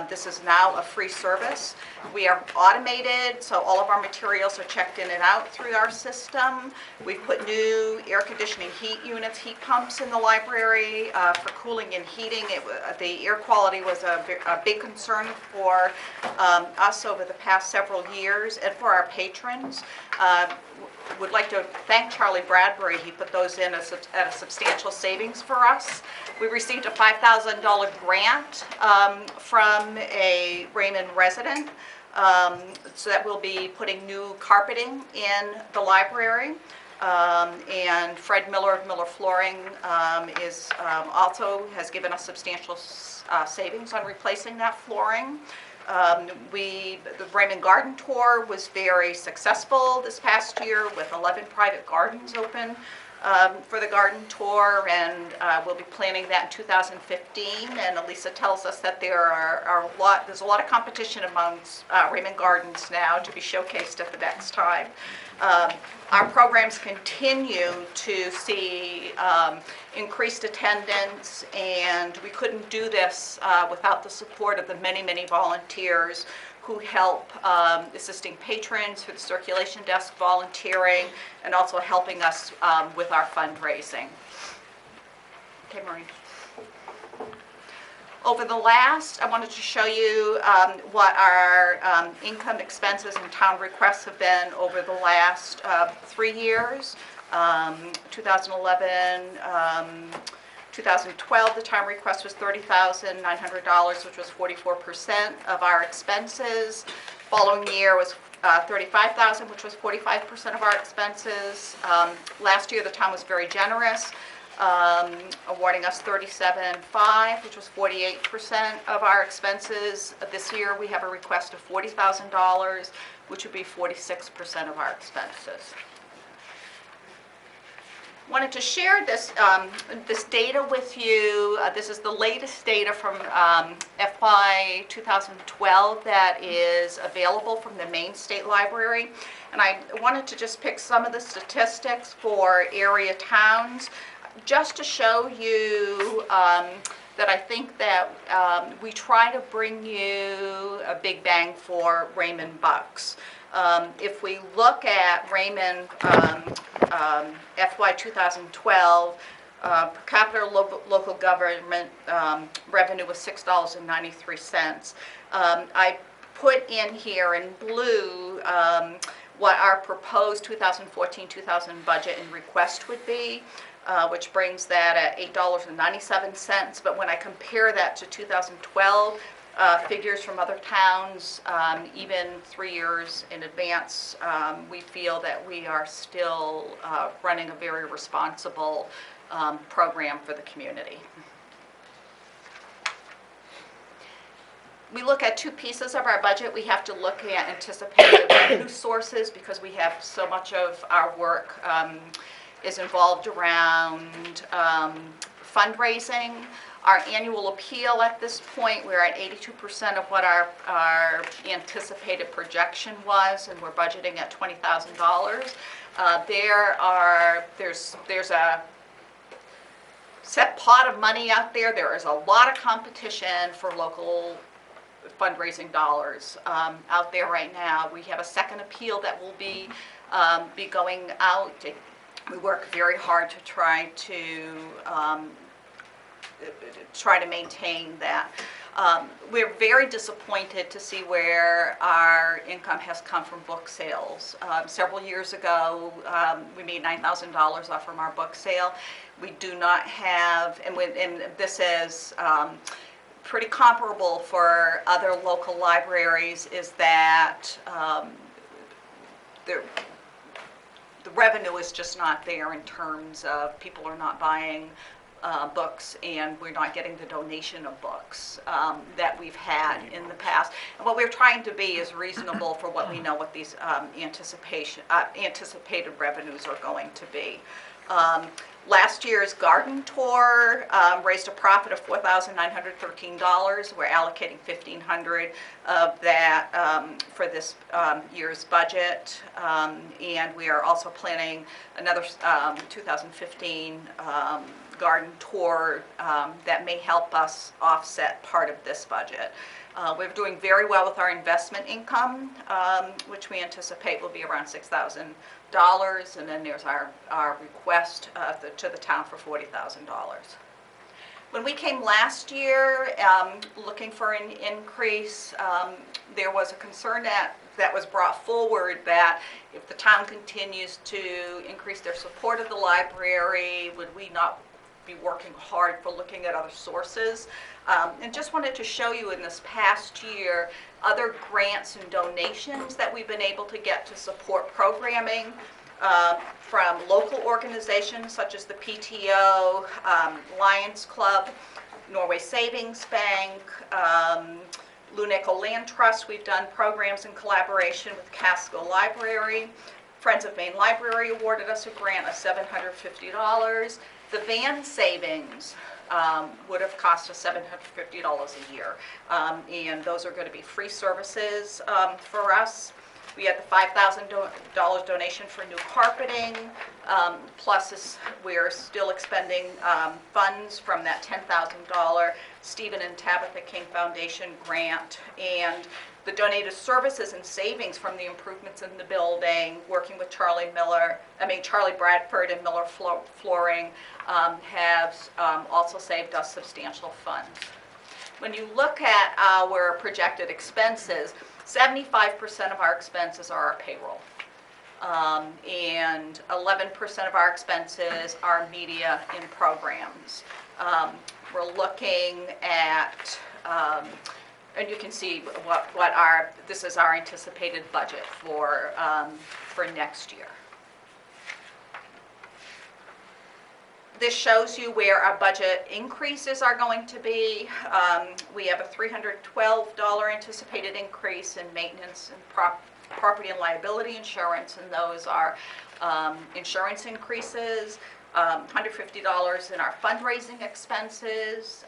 This is now a free service. We are automated, so all of our materials are checked in and out through our system. We've put new air conditioning heat units, heat pumps in the library for cooling and heating. The air quality was a big concern for us over the past several years and for our patrons. Would like to thank Charlie Bradbury. He put those in at a substantial savings for us. We received a $5,000 grant from a Raymond resident, so that we'll be putting new carpeting in the library. And Fred Miller of Miller Flooring also has given us substantial savings on replacing that flooring. The Raymond Garden Tour was very successful this past year with 11 private gardens open for the garden tour, and we'll be planning that in 2015. And Elisa tells us that there's a lot of competition amongst Raymond Gardens now to be showcased at the next time. Our programs continue to see increased attendance, and we couldn't do this without the support of the many, many volunteers who help assisting patrons through the circulation desk, volunteering, and also helping us with our fundraising. Okay, Maureen. Over the last, I wanted to show you what our income, expenses, and town requests have been over the last 3 years. 2011, 2012, the town request was $30,900, which was 44% of our expenses. Following year was $35,000, which was 45% of our expenses. Last year, the town was very generous, awarding us $37,500, which was 48% of our expenses. This year, we have a request of $40,000, which would be 46% of our expenses. Wanted to share this, this data with you. This is the latest data from FY 2012 that is available from the Maine State Library. And I wanted to just pick some of the statistics for area towns, just to show you that I think that we try to bring you a big bang for Raymond bucks. If we look at Raymond FY 2012, per capita local government revenue was $6.93. I put in here in blue what our proposed 2014-2000 budget and request would be, which brings that at $8.97. But when I compare that to 2012, figures from other towns, even 3 years in advance, we feel that we are still running a very responsible program for the community. We look at two pieces of our budget. We have to look at anticipated revenue sources because we have so much of our work is involved around fundraising. Our annual appeal at this point, we're at 82% of what our anticipated projection was, and we're budgeting at $20,000. There's a set pot of money out there. There is a lot of competition for local fundraising dollars out there right now. We have a second appeal that will be going out. We work very hard to try to maintain that. We're very disappointed to see where our income has come from book sales. Several years ago, we made $9,000 off from our book sale. We do not have, and this is pretty comparable for other local libraries, is that the revenue is just not there in terms of people are not buying books, and we're not getting the donation of books that we've had in the past. And what we're trying to be is reasonable for what we know what these anticipated revenues are going to be. Last year's garden tour raised a profit of $4,913. We're allocating $1,500 of that for this year's budget, and we are also planning another 2015 garden tour that may help us offset part of this budget. We're doing very well with our investment income, which we anticipate will be around $6,000, and then there's our request to the town for $40,000. When we came last year looking for an increase, there was a concern that was brought forward that if the town continues to increase their support of the library, would we not be working hard for looking at other sources? And just wanted to show you in this past year other grants and donations that we've been able to get to support programming from local organizations such as the PTO, Lions Club, Norway Savings Bank, Luneco Land Trust. We've done programs in collaboration with Casco Library. Friends of Maine Library awarded us a grant of $750. The van savings would have cost us $750 a year, and those are going to be free services for us. We had the $5,000 donation for new carpeting, plus we're still expending funds from that $10,000 Stephen and Tabitha King Foundation grant, and the donated services and savings from the improvements in the building, working with Charlie Bradford and Miller Flooring, have also saved us substantial funds. When you look at our projected expenses, 75% of our expenses are our payroll, and 11% of our expenses are media and programs. We're looking at and you can see this is our anticipated budget for next year. This shows you where our budget increases are going to be. We have a $312 anticipated increase in maintenance and property and liability insurance, and those are insurance increases. $150 in our fundraising expenses,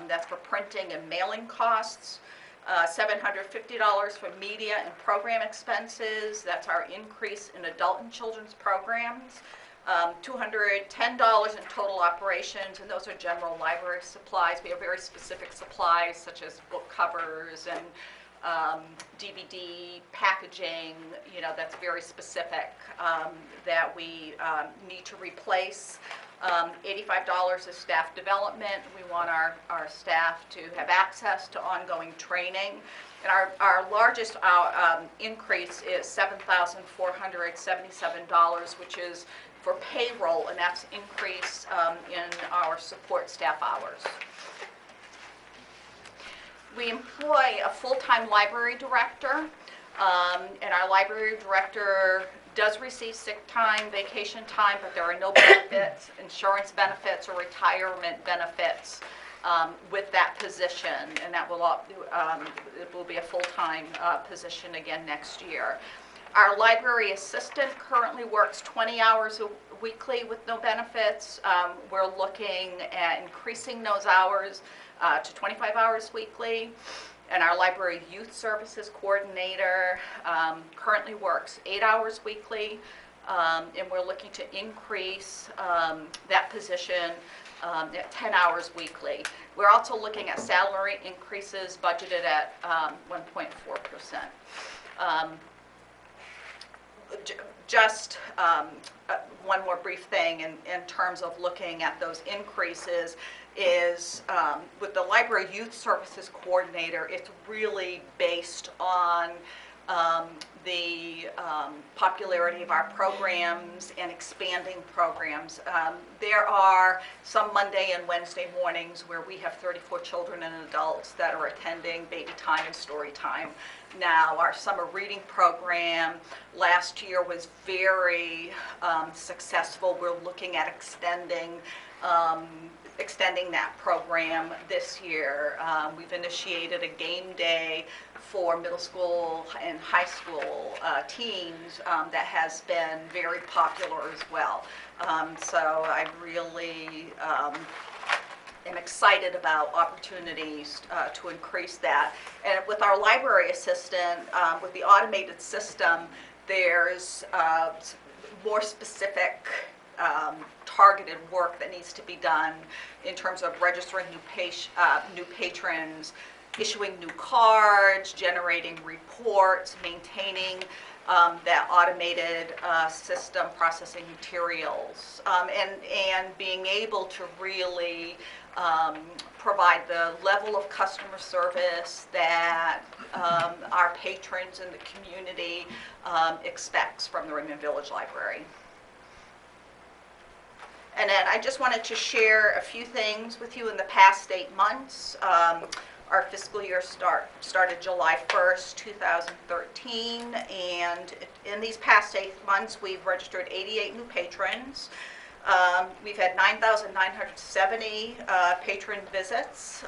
that's for printing and mailing costs. $750 for media and program expenses, that's our increase in adult and children's programs. $210 in total operations, and those are general library supplies. We have very specific supplies such as book covers and DVD packaging, you know, that's very specific that we need to replace. $85 is staff development. We want our staff to have access to ongoing training. And our largest increase is $7,477, which is for payroll, and that's increase in our support staff hours. We employ a full-time library director, and our library director does receive sick time, vacation time, but there are no benefits, insurance benefits, or retirement benefits with that position, and that will it will be a full-time position again next year. Our library assistant currently works 20 hours weekly with no benefits. We're looking at increasing those hours to 25 hours weekly. And our library youth services coordinator currently works 8 hours weekly, and we're looking to increase that position at 10 hours weekly. We're also looking at salary increases budgeted at 1.4%. Just one more brief thing in terms of looking at those increases is with the library youth services coordinator, it's really based on the popularity of our programs and expanding programs. There are some Monday and Wednesday mornings where we have 34 children and adults that are attending baby time and story time. Now, our summer reading program last year was very successful. We're looking at extending that program this year. We've initiated a game day for middle school and high school teens that has been very popular as well. So I really am excited about opportunities to increase that. And with our library assistant, with the automated system, there's more specific targeted work that needs to be done in terms of registering new patrons, issuing new cards, generating reports, maintaining that automated system, processing materials, and being able to really provide the level of customer service that our patrons in the community expects from the Raymond Village Library. And then I just wanted to share a few things with you in the past 8 months. Our fiscal year started July 1st, 2013, and in these past 8 months, we've registered 88 new patrons. We've had 9,970 patron visits.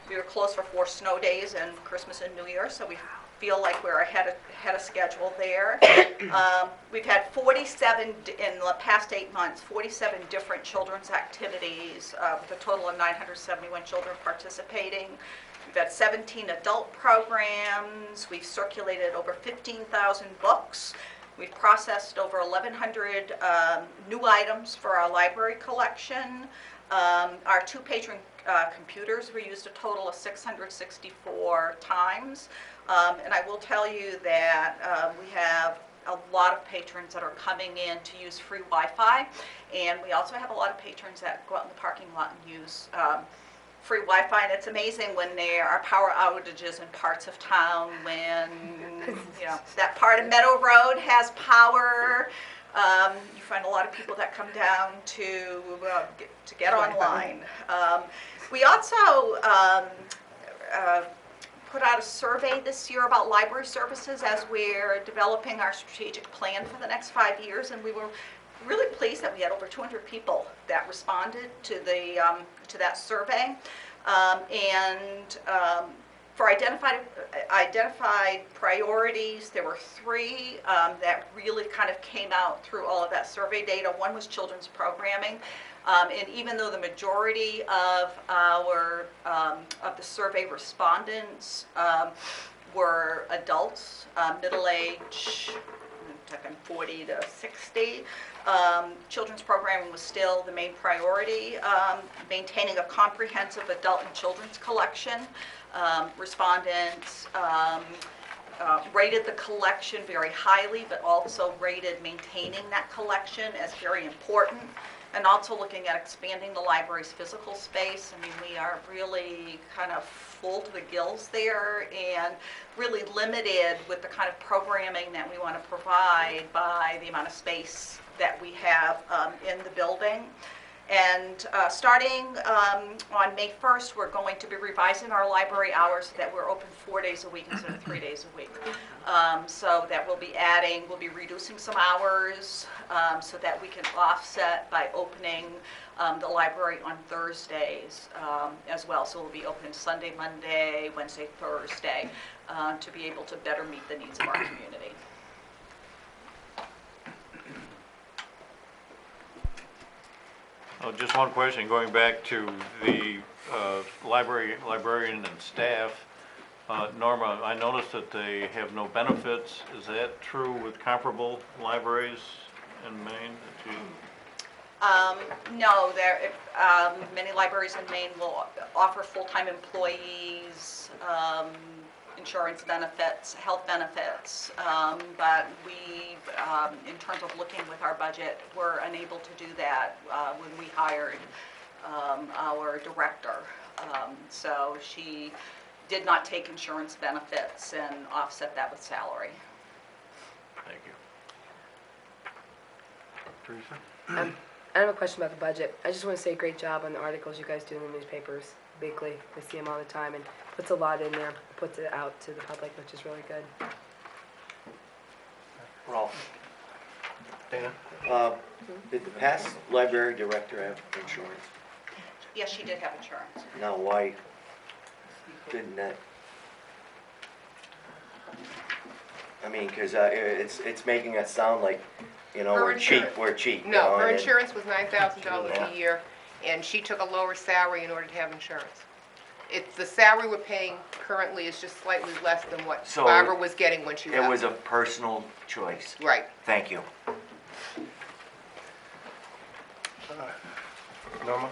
We were closed for 4 snow days and Christmas and New Year, so we feel like we're ahead of schedule there. We've had 47 in the past 8 months, 47 different children's activities with a total of 971 children participating. We've had 17 adult programs. We've circulated over 15,000 books. We've processed over 1,100 new items for our library collection. Our 2 patron computers were used a total of 664 times. And I will tell you that we have a lot of patrons that are coming in to use free Wi-Fi, and we also have a lot of patrons that go out in the parking lot and use free Wi-Fi. And it's amazing when there are power outages in parts of town, when you know that part of Meadow Road has power. You find a lot of people that come down to get online. We also put out a survey this year about library services as we're developing our strategic plan for the next 5 years, and we were really pleased that we had over 200 people that responded to the to that survey. For identified priorities, there were three that really kind of came out through all of that survey data. One was children's programming. And even though the majority of of the survey respondents were adults, middle age, I'm talking 40 to 60, children's programming was still the main priority. Maintaining a comprehensive adult and children's collection. Respondents rated the collection very highly, but also rated maintaining that collection as very important. And also looking at expanding the library's physical space. I mean, we are really kind of full to the gills there and really limited with the kind of programming that we want to provide by the amount of space that we have in the building. And starting on May 1st, we're going to be revising our library hours so that we're open 4 days a week instead of 3 days a week. So that we'll be reducing some hours so that we can offset by opening the library on Thursdays as well. So we'll be open Sunday, Monday, Wednesday, Thursday to be able to better meet the needs of our community. Oh, just one question, going back to the librarian and staff. Norma, I noticed that they have no benefits. Is that true with comparable libraries in Maine that you? No, many libraries in Maine will offer full-time employees, insurance benefits, health benefits, but we, in terms of looking with our budget, were unable to do that when we hired our director. So she did not take insurance benefits and offset that with salary. Thank you. Teresa? I have a question about the budget. I just want to say great job on the articles you guys do in the newspapers, weekly. I see them all the time, and puts a lot in there, puts it out to the public, which is really good. Ralph, Dana? did the past library director have insurance? Yes, she did have insurance. Now, why didn't that? I mean, because it's making us sound like, you know, Her we're cheap, insurance. we're cheap. you No, know, her and- insurance was $9,000 Yeah. a year, and she took a lower salary in order to have insurance. The salary we're paying currently is just slightly less than what So Barbara was getting when she It left. was a personal choice. Right. Thank you. Norma?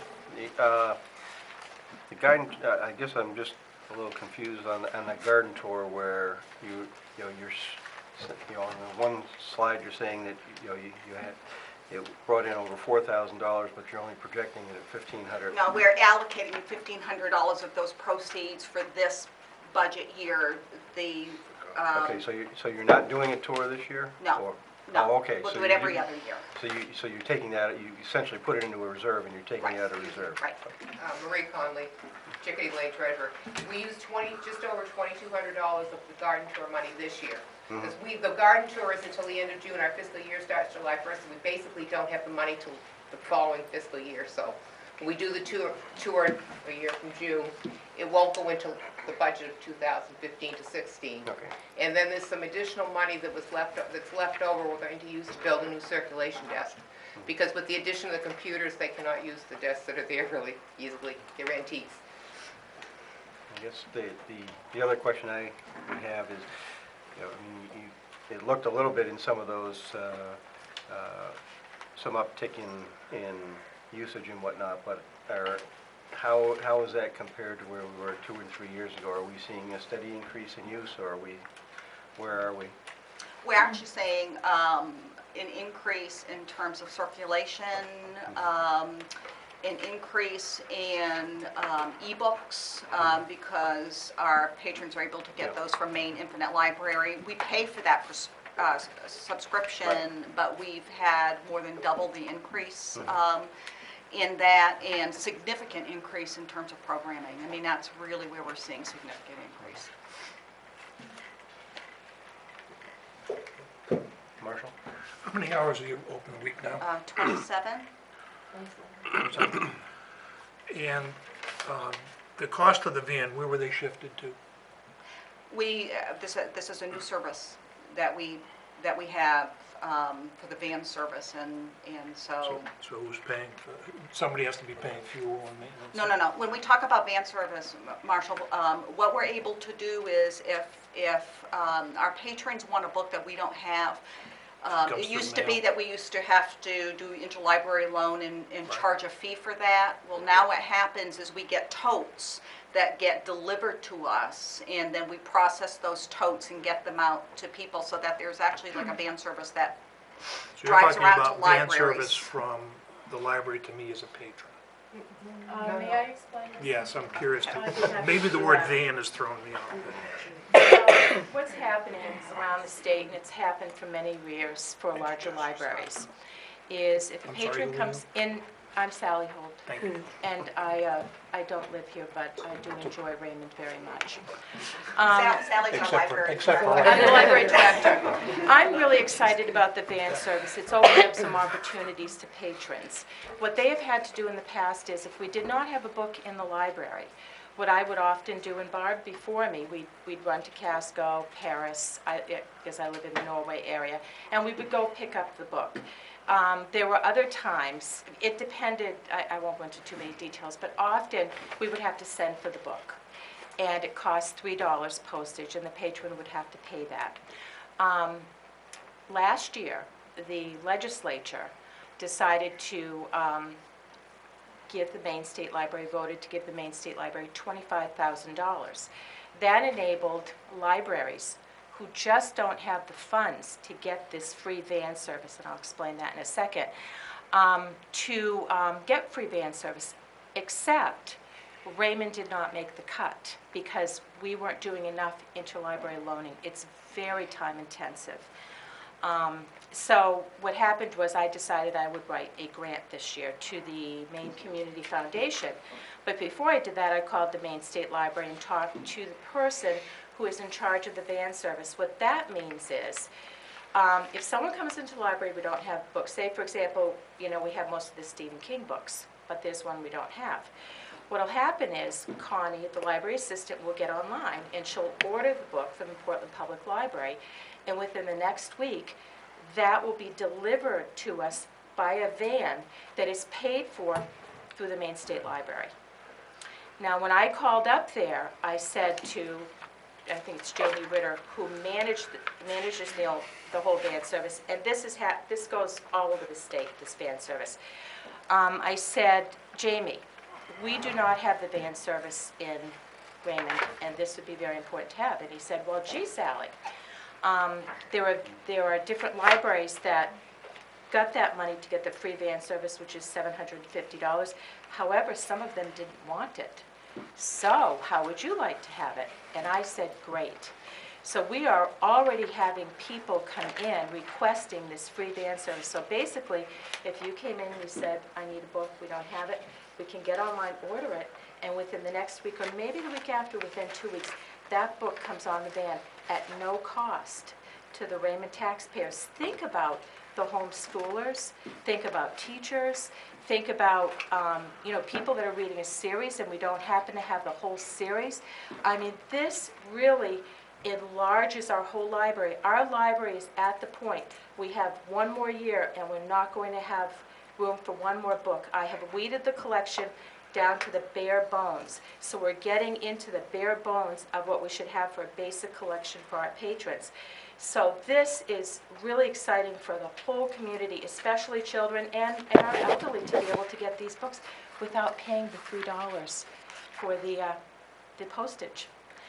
The garden, I guess I'm just a little confused on the garden tour where you know, on the one slide you're saying that, you know, you had, it brought in over $4,000, but you're only projecting it at $1,500. No, we're allocating $1,500 of those proceeds for this budget year. Okay, so you're not doing a tour this year? No, Or- no. Oh, okay. We'll so do it you every do- other year. So you're taking that, you essentially put it into a reserve and you're taking Right. it out of reserve? Right. Marie Conley, Chickadee Lane Treasurer. We used just over $2,200 of the garden tour money this year. Because the garden tour is until the end of June, our fiscal year starts July 1st, and we basically don't have the money till the following fiscal year. So when we do the tour a year from June, it won't go into the budget of 2015 to 16. Okay. And then there's some additional money that's left over we're going to use to build a new circulation desk. Because with the addition of the computers, they cannot use the desks that are there really easily. They're antiques. I guess the other question I would have is, you know, I mean, it looked a little bit in some of those, some uptick in usage and whatnot, but how is that compared to where we were 2 or 3 years ago? Are we seeing a steady increase in use, or where are we? We're actually saying an increase in terms of circulation, an increase in e-books because our patrons are able to get those from Maine Infinite Library. We pay for that subscription, but we've had more than double the increase in that, and significant increase in terms of programming. I mean, that's really where we're seeing significant increase. Marshall? How many hours are you open a week now? 27? And the cost of the van, where were they shifted to? This is a new service that we have for the van service, and so. So who's paying for, somebody has to be paying fuel and maintenance? No. When we talk about van service, Marshall, what we're able to do is if our patrons want a book that we don't have, Comes it through used the to be mail. that we used to have to do interlibrary loan and charge a fee for that. Well, now what happens is we get totes that get delivered to us, and then we process those totes and get them out to people, so that there's actually like a van service that So you're drives talking around to about van libraries. service from the library to me as a patron? May I explain this? Yes, I'm curious I'd be to, happy maybe to the do word that. van is throwing me off. What's happening around the state, and it's happened for many years for larger libraries, is if a I'm sorry, patron who are comes in, I'm Sally Holt. Thank you. And I don't live here, but I do enjoy Raymond very much. Sally's our library. I'm the library director. I'm really excited about the van service. It's opened up some opportunities to patrons. What they have had to do in the past is, if we did not have a book in the library, what I would often do, and Barb before me, we'd run to Casco, Paris, because I live in the Norway area, and we would go pick up the book. There were other times, it depended, I won't go into too many details, but often we would have to send for the book. And it cost $3 postage, and the patron would have to pay that. Last year, the legislature decided to give the Maine State Library, voted to give the Maine State Library $25,000. That enabled libraries who just don't have the funds to get this free van service, and I'll explain that in a second, to get free van service, except Raymond did not make the cut because we weren't doing enough interlibrary loaning. It's very time intensive. So what happened was I decided I would write a grant this year to the Maine Community Foundation. But before I did that, I called the Maine State Library and talked to the person who is in charge of the van service. What that means is, if someone comes into the library, we don't have books. Say, for example, we have most of the Stephen King books, but there's one we don't have. What'll happen is Connie, the library assistant, will get online and she'll order the book from the Portland Public Library, and within the next week, that will be delivered to us by a van that is paid for through the Maine State Library. Now, when I called up there, I said to, I think it's Jamie Ritter, who manages the whole van service, and this goes all over the state, this van service. I said, Jamie, we do not have the van service in Raymond, and this would be very important to have. And he said, well, gee, Sally, there are different libraries that got that money to get the free van service, which is $750. However, some of them didn't want it. So how would you like to have it? And I said, great. So we are already having people come in requesting this free van service. So basically, if you came in and you said, I need a book, we don't have it, we can get online, order it, and within the next week, or maybe the week after, within 2 weeks, that book comes on the van at no cost to the Raymond taxpayers. Think about the homeschoolers, think about teachers, think about people that are reading a series and we don't happen to have the whole series. I mean, this really enlarges our whole library. Our library is at the point, we have one more year and we're not going to have room for one more book. I have weeded the collection down to the bare bones. So we're getting into the bare bones of what we should have for a basic collection for our patrons. So this is really exciting for the whole community, especially children and our elderly, to be able to get these books without paying the $3 for the postage.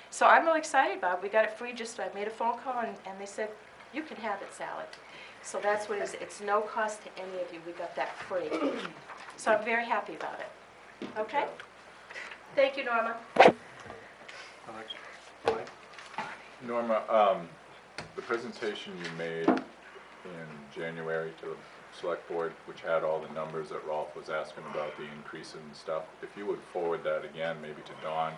So I'm really excited about it. We got it free, I made a phone call and they said, you can have it, Sally. So that's what it is. It's no cost to any of you. We got that free. So I'm very happy about it. Okay? Thank you, Norma. Norma, the presentation you made in January to the select board, which had all the numbers that Rolf was asking about, the increase in stuff, if you would forward that again, maybe to Dawn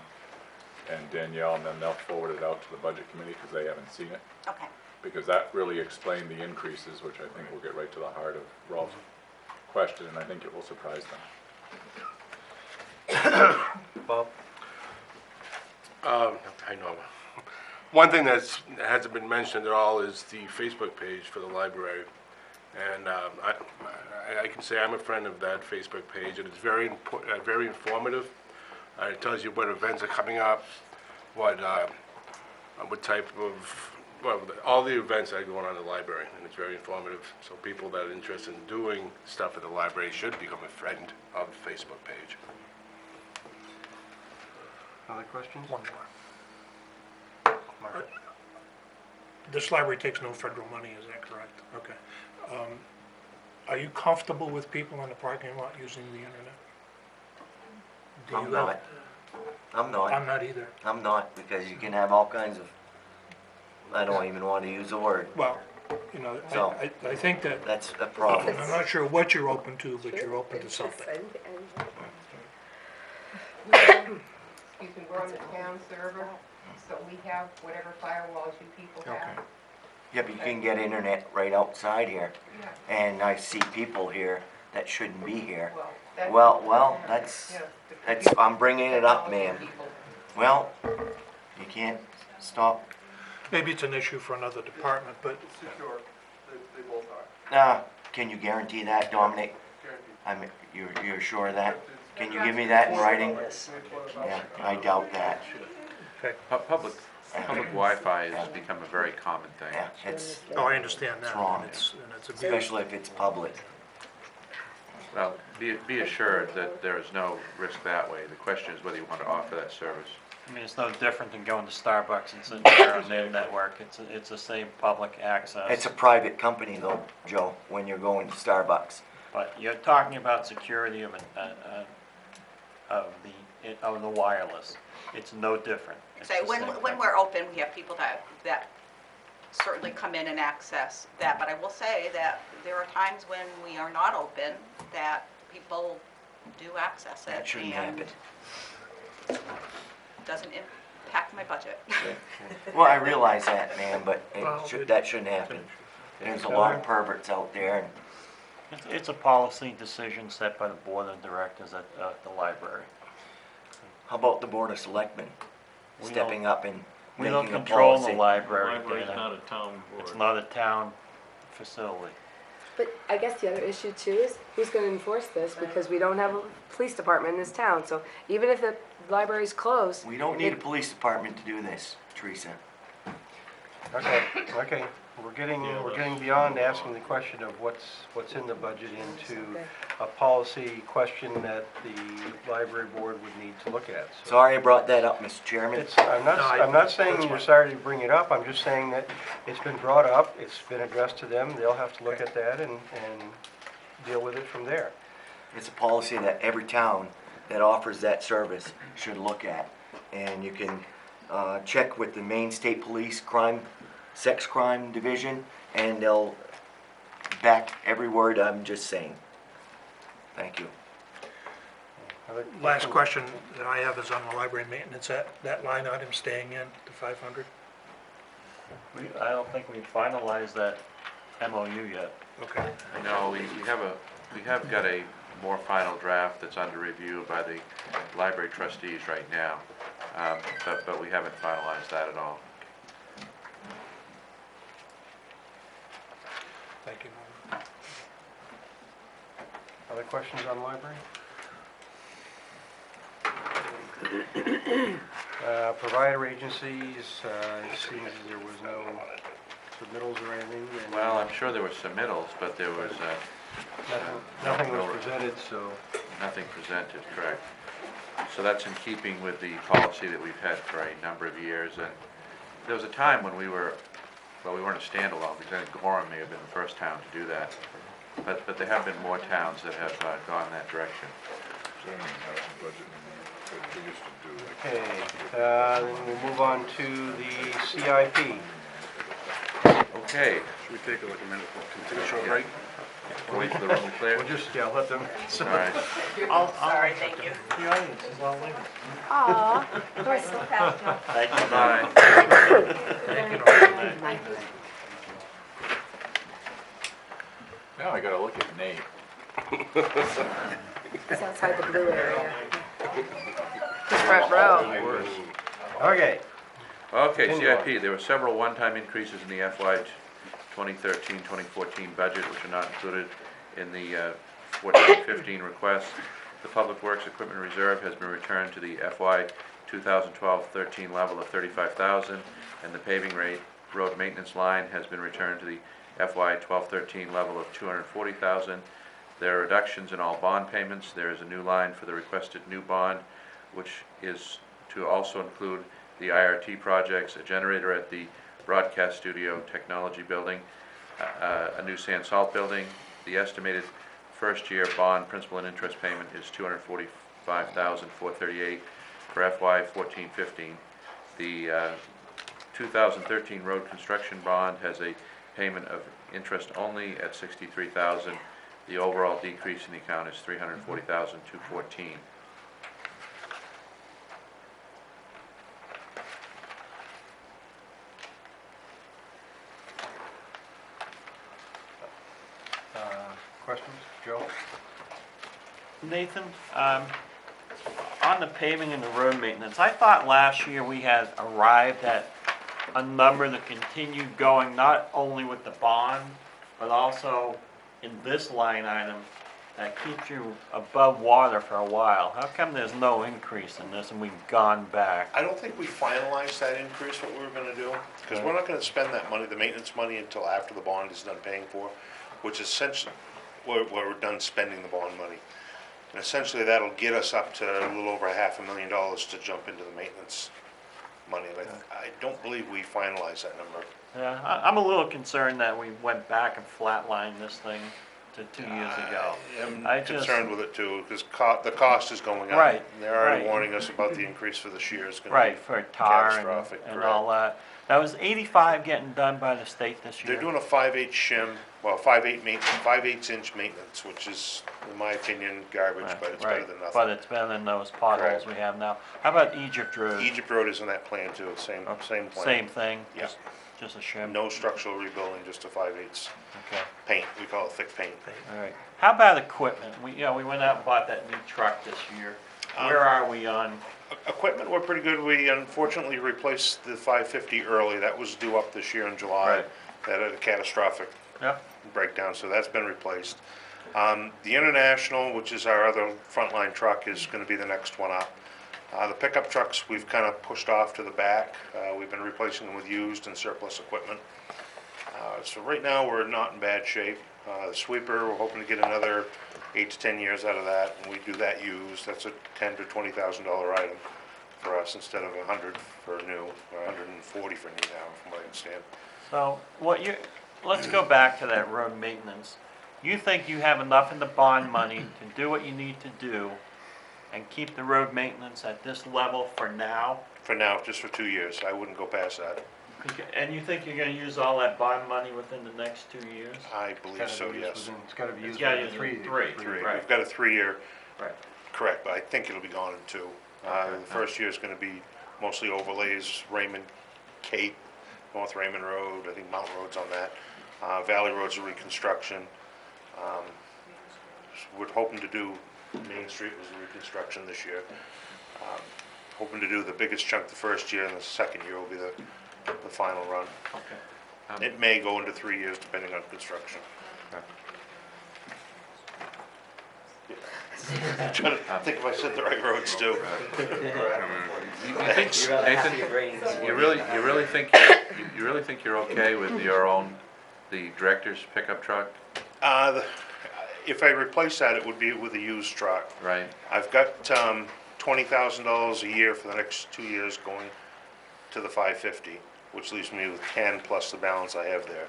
and Danielle, and then they'll forward it out to the budget committee because they haven't seen it. Okay. Because that really explained the increases, which I think will get right to the heart of Rolf's question, and I think it will surprise them. Bob? Hi, Norma. One thing that hasn't been mentioned at all is the Facebook page for the library. And I can say I'm a friend of that Facebook page, and it's very informative. It tells you what events are coming up, what type of, well, all the events that are going on in the library, and it's very informative. So people that are interested in doing stuff at the library should become a friend of the Facebook page. Other questions? One more. This library takes no federal money, is that correct? Okay. Are you comfortable with people in the parking lot using the internet? Do I'm you not. I'm not. I'm not either. I'm not, because you can have all kinds of, I don't even want to use the word. Well, you know, So- I think that, That's a problem. I'm not sure what you're open to, but you're open to something. Excuse me, we're on the town server, so we have whatever firewalls you people have. Yeah, but you can get internet right outside here, Yeah. and I see people here that shouldn't be here. Well, that's- Well, that's, Yeah, I'm bringing it up, ma'am. people. Well, you can't stop. Maybe it's an issue for another department, but Secure, they both are. Can you guarantee that, Dominic? You're sure of that? Can you give me that in writing? Yeah, I doubt that. Public Wi-Fi has become a very common thing. Yeah, it's oh, I understand that. It's wrong. And it's a big, especially if it's public. Well, be assured that there is no risk that way. The question is whether you want to offer that service. I mean, it's no different than going to Starbucks and sitting there on their network. It's the same public access. It's a private company though, Joe, when you're going to Starbucks. But you're talking about security of the wireless. It's no different. It's Say, the when, same when thing. we're open, we have people that certainly come in and access that, but I will say that there are times when we are not open, that people do access it. That shouldn't and happen. Doesn't impact my budget. Well, I realize that, man, but Well, that shouldn't happen. There's a lot of perverts out there, and It's a policy decision set by the board of directors at the library. how about the Board of Selectmen We stepping don't- up and We don't making a control the policy? library, Library's Dana. not a town board. It's not a town facility. But I guess the other issue too is who's gonna enforce this, because we don't have a police department in this town, so even if the library's closed. We don't need a police department to do this, Teresa. Okay, we're getting beyond asking the question of what's in the budget into a policy question that the library board would need to look at. So Sorry I brought that up, Mr. Chairman. I'm not saying you're sorry to bring it up, I'm just saying that it's been brought up, it's been addressed to them, they'll have to look at that and deal with it from there. It's a policy that every town that offers that service should look at. And you can check with the Maine State Police Sex Crime Division, and they'll back every word I'm just saying. Thank you. last question that I have is on the library maintenance, that line item staying in, the 500? I don't think we finalized that MOU yet. Okay. No, we have got a more final draft that's under review by the library trustees right now, but we haven't finalized that at all. Thank you. Other questions on the library? Provider agencies, it seems there was no submittals or anything. and, Well, I'm sure there were submittals, but there was Nothing was presented, so. nothing presented, correct. So that's in keeping with the policy that we've had for a number of years. And there was a time when we weren't a standalone, because I think Gorham may have been the first town to do that. But there have been more towns that have gone that direction. Okay, then we'll move on to the CIP. Okay. Should we take like a minute, take a short break? Wait for the room to clear. We'll just, yeah, let them. All right. Sorry, thank you. The audience is all leaving. Aw, we're so fast, Joe. Thank you. Bye. Now I gotta look at Nate. It's outside the blue area. The front row. Okay, Okay, Continue on. CIP, there were several one-time increases in the FY 2013-2014 budget, which are not included in the 14-15 request. The Public Works Equipment Reserve has been returned to the FY 2012-13 level of $35,000, and the paving road maintenance line has been returned to the FY 12-13 level of $240,000. There are reductions in all bond payments. There is a new line for the requested new bond, which is to also include the IRT projects, a generator at the Broadcast Studio Technology Building, a new sand salt building. The estimated first-year bond principal and interest payment is $245,438 for FY 14-15. The 2013 road construction bond has a payment of interest only at $63,000. The overall decrease in the account is $340,214. Questions? Joe? Nathan, on the paving and the road maintenance, I thought last year we had arrived at a number that continued going not only with the bond, but also in this line item that keeps you above water for a while. How come there's no increase in this and we've gone back? I don't think we finalized that increase, what we were gonna do, because we're not gonna spend that money, the maintenance money, until after the bond is done paying for, which essentially, where we're done spending the bond money. And essentially, that'll get us up to a little over $500,000 to jump into the maintenance money. And I don't believe we finalized that number. Yeah, I'm a little concerned that we went back and flatlined this thing to 2 years ago. I'm concerned with it too, because the cost is going up. Right, They're already right. warning us about the increase for this year is gonna Right, be for tar catastrophic. and correct. all that. That was 85 getting done by the state this year. They're doing a 5/8 shim, well, 5/8 inch maintenance, which is, in my opinion, garbage, Right, but it's right, better than nothing. But it's better than those potholes Correct. we have now. How about Egypt Road? Egypt Road is in that plan too, same plan. Same thing? Yeah. Just a shim? No structural rebuilding, just a 5/8 Okay, paint, we call it thick paint. all right. How about equipment? We went out and bought that new truck this year. Where are we on? Equipment, we're pretty good. We unfortunately replaced the 550 early. That was due up this year in July. Right. That had a catastrophic Yep. breakdown, so that's been replaced. The International, which is our other frontline truck, is gonna be the next one up. The pickup trucks, we've kind of pushed off to the back. We've been replacing them with used and surplus equipment. So right now, we're not in bad shape. The sweeper, we're hoping to get another 8 to 10 years out of that, and we do that used. That's a $10,000 to $20,000 item for us instead of 100 for new, or 140 for new now, from what I understand. So, let's go back to that road maintenance. You think you have enough in the bond money to do what you need to do and keep the road maintenance at this level for now? For now, just for 2 years. I wouldn't go past that. And you think you're gonna use all that bond money within the next 2 years? I believe so, yes. It's gotta be used Yeah, within three. Three. Right. We've got a 3-year, Right. correct, but I think it'll be gone in 2. The first year is gonna be mostly overlays, Raymond, Cape, North Raymond Road, I think Mountain Road's on that. Valley Road's a reconstruction. We're hoping to do, Main Street was a reconstruction this year. Hoping to do the biggest chunk the first year, and the second year will be the final run. Okay. It may go into 3 years depending on construction. I'm trying to think if I said the right roads too. Nathan, you really think you're okay with your own, the director's pickup truck? If I replace that, it would be with a used truck. Right. I've got $20,000 a year for the next 2 years going to the 550, which leaves me with 10 plus the balance I have there.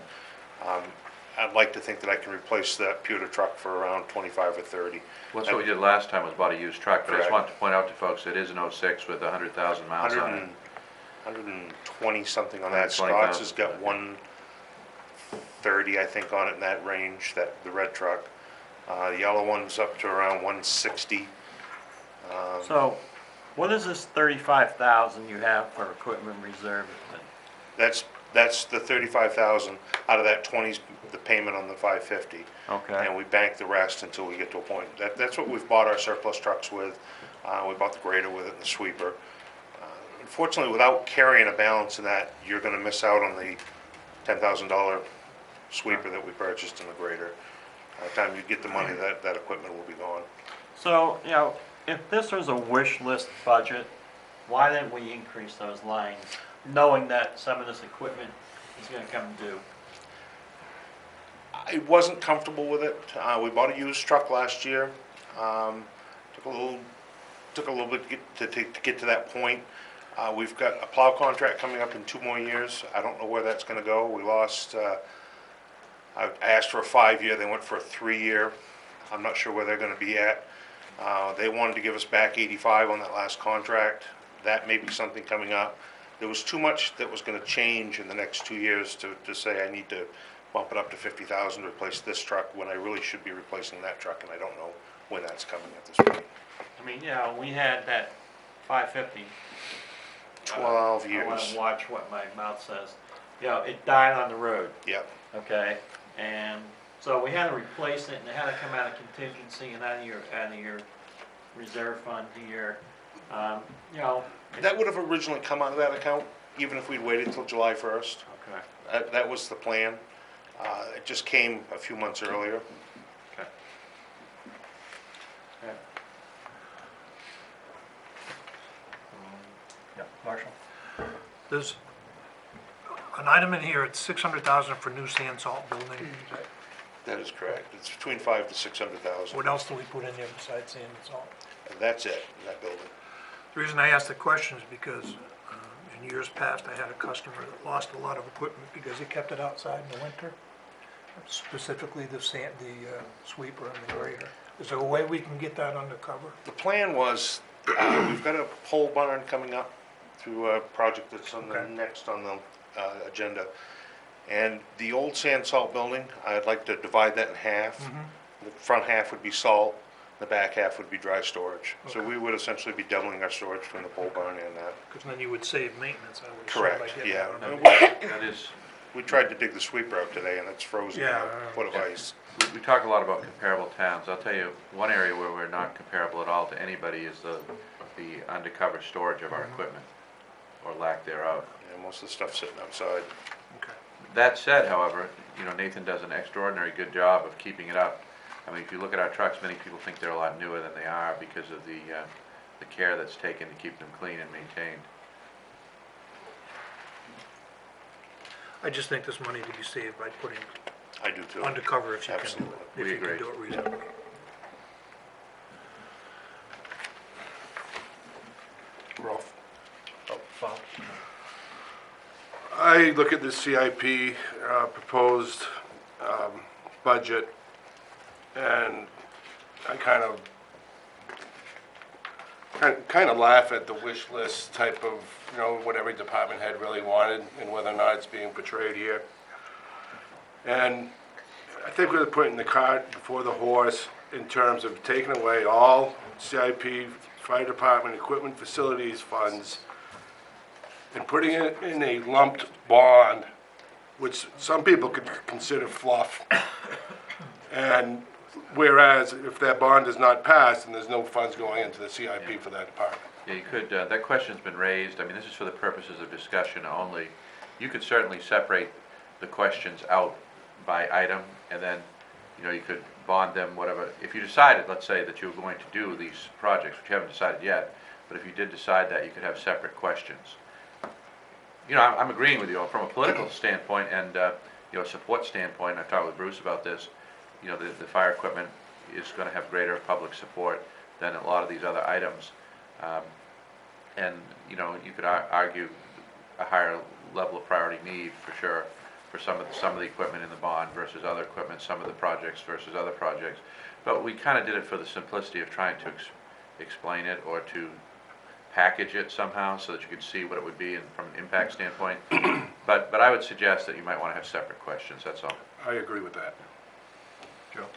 I'd like to think that I can replace that pewter truck for around 25 or 30. Well, that's what we did last time, was bought a used truck, but I just Correct. want to point out to folks, it is an '06 with 100,000 miles on it. 120 something on that. 120,000. Scott's has got 130, I think, on it in that range, the red truck. The yellow one's up to around 160. So, what is this 35,000 you have for equipment reserve? That's the 35,000. Out of that, 20's the payment on the 550. Okay. And we bank the rest until we get to a point. That's what we've bought our surplus trucks with. We bought the grader with it and the sweeper. Unfortunately, without carrying a balance in that, you're gonna miss out on the $10,000 sweeper that we purchased and the grader. By the time you get the money, that equipment will be gone. So, you know, if this was a wish list budget, why didn't we increase those lines, knowing that some of this equipment is gonna come due? I wasn't comfortable with it. We bought a used truck last year. Took a little bit to get to that point. We've got a plow contract coming up in 2 more years. I don't know where that's gonna go. We lost, I asked for a 5-year, they went for a 3-year. I'm not sure where they're gonna be at. They wanted to give us back 85 on that last contract. That may be something coming up. There was too much that was gonna change in the next 2 years to say I need to bump it up to 50,000 to replace this truck when I really should be replacing that truck, and I don't know when that's coming at this point. I mean, you know, we had that 550. 12 I years. wanna watch what my mouth says. You know, it died on the road. Yep. Okay, and so we had to replace it, and it had to come out of contingency and out of your reserve fund here. You know. That would have originally come out of that account, even if we'd waited until July 1st. Okay. That was the plan. It just came a few months earlier. Okay. Yeah. Yeah, Marshall? There's an item in here, it's 600,000 for new sand salt building. That is correct. It's between 5 to 600,000. What else do we put in there besides sand and salt? And that's it, in that building. The reason I asked the question is because in years past, I had a customer that lost a lot of equipment because he kept it outside in the winter, specifically the sweeper and the grader. Is there a way we can get that under cover? The plan was, we've got a pole barn coming up through a project that's on the next on the agenda. And the old sand salt building, I'd like to divide that in half. The front half would be salt, the back half would be dry storage. So we would essentially be doubling our storage between the pole barn and that. Because then you would save maintenance, I would assume. Correct, by getting yeah. that under- That is, We tried to dig the sweeper up today and it's frozen in Yeah, a foot of ice. we talk a lot about comparable towns. I'll tell you, one area where we're not comparable at all to anybody is the undercover storage of our equipment, or lack thereof. Yeah, most of the stuff's sitting outside. Okay. That said, however, you know, Nathan does an extraordinary good job of keeping it up. I mean, if you look at our trucks, many people think they're a lot newer than they are because of the care that's taken to keep them clean and maintained. I just think there's money to be saved by putting I do too. undercover if you can, Absolutely. if We you can agree. do it reasonably. Ralph? Bob? I look at the CIP proposed budget, and I kind of laugh at the wish list type of, you know, what every department head really wanted and whether or not it's being portrayed here. And I think we're putting the cart before the horse in terms of taking away all CIP, fire department, equipment facilities funds, and putting it in a lumped bond, which some people could consider fluff. And whereas if that bond is not passed, then there's no funds going into the CIP for that department. Yeah, you could, that question's been raised. I mean, this is for the purposes of discussion only. You could certainly separate the questions out by item, and then, you know, you could bond them, whatever. If you decided, let's say, that you were going to do these projects, which you haven't decided yet, but if you did decide that, you could have separate questions. You know, I'm agreeing with you from a political standpoint and, you know, a support standpoint. I've talked with Bruce about this. You know, the fire equipment is going to have greater public support than a lot of these other items. And, you know, you could argue a higher level of priority need for sure for some of the equipment in the bond versus other equipment, some of the projects versus other projects. But we kind of did it for the simplicity of trying to explain it or to package it somehow so that you could see what it would be from an impact standpoint. But I would suggest that you might want to have separate questions, that's all. I agree with that.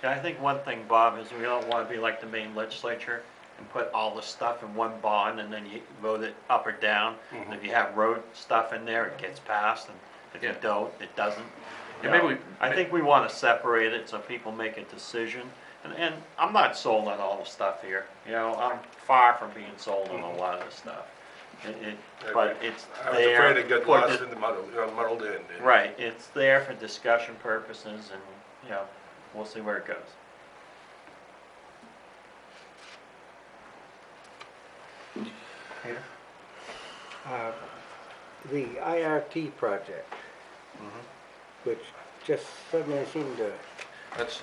Yeah, I think one thing, Bob, is we don't want to be like the Maine legislature and put all the stuff in one bond and then you vote it up or down. And if you have road stuff in there, it gets passed, and if you don't, it doesn't. Yeah, maybe I think we want to separate it so people make a decision. And I'm not sold on all the stuff here. You know, I'm far from being sold on a lot of the stuff. But it's I was there. afraid to get for lost di- in the muddled in. Right, it's there for discussion purposes and, you know, we'll see where it goes. Peter? The IRT project, which just suddenly seemed to,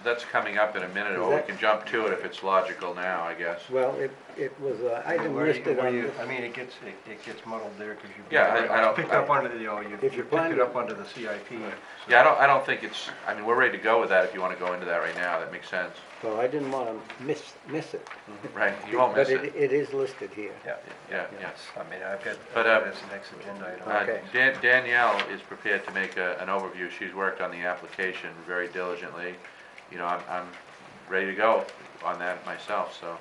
That's coming up in a minute, or we can jump to it if it's logical now, I guess. well, it was an item Where do you- listed where on do you- this. it gets muddled there because you. Yeah, I don't- Picked up under the, If you you picked plan it to- up under the CIP. Yeah, I don't think it's, I mean, we're ready to go with that if you want to go into that right now, that makes sense. Well, I didn't want to miss it. Right, you won't miss But it. it is listed here. Yeah. Yeah, Yes, I mean, I've got, But, that's the next agenda item. Okay. Danielle is prepared to make an overview. She's worked on the application very diligently. You know, I'm ready to go on that myself, so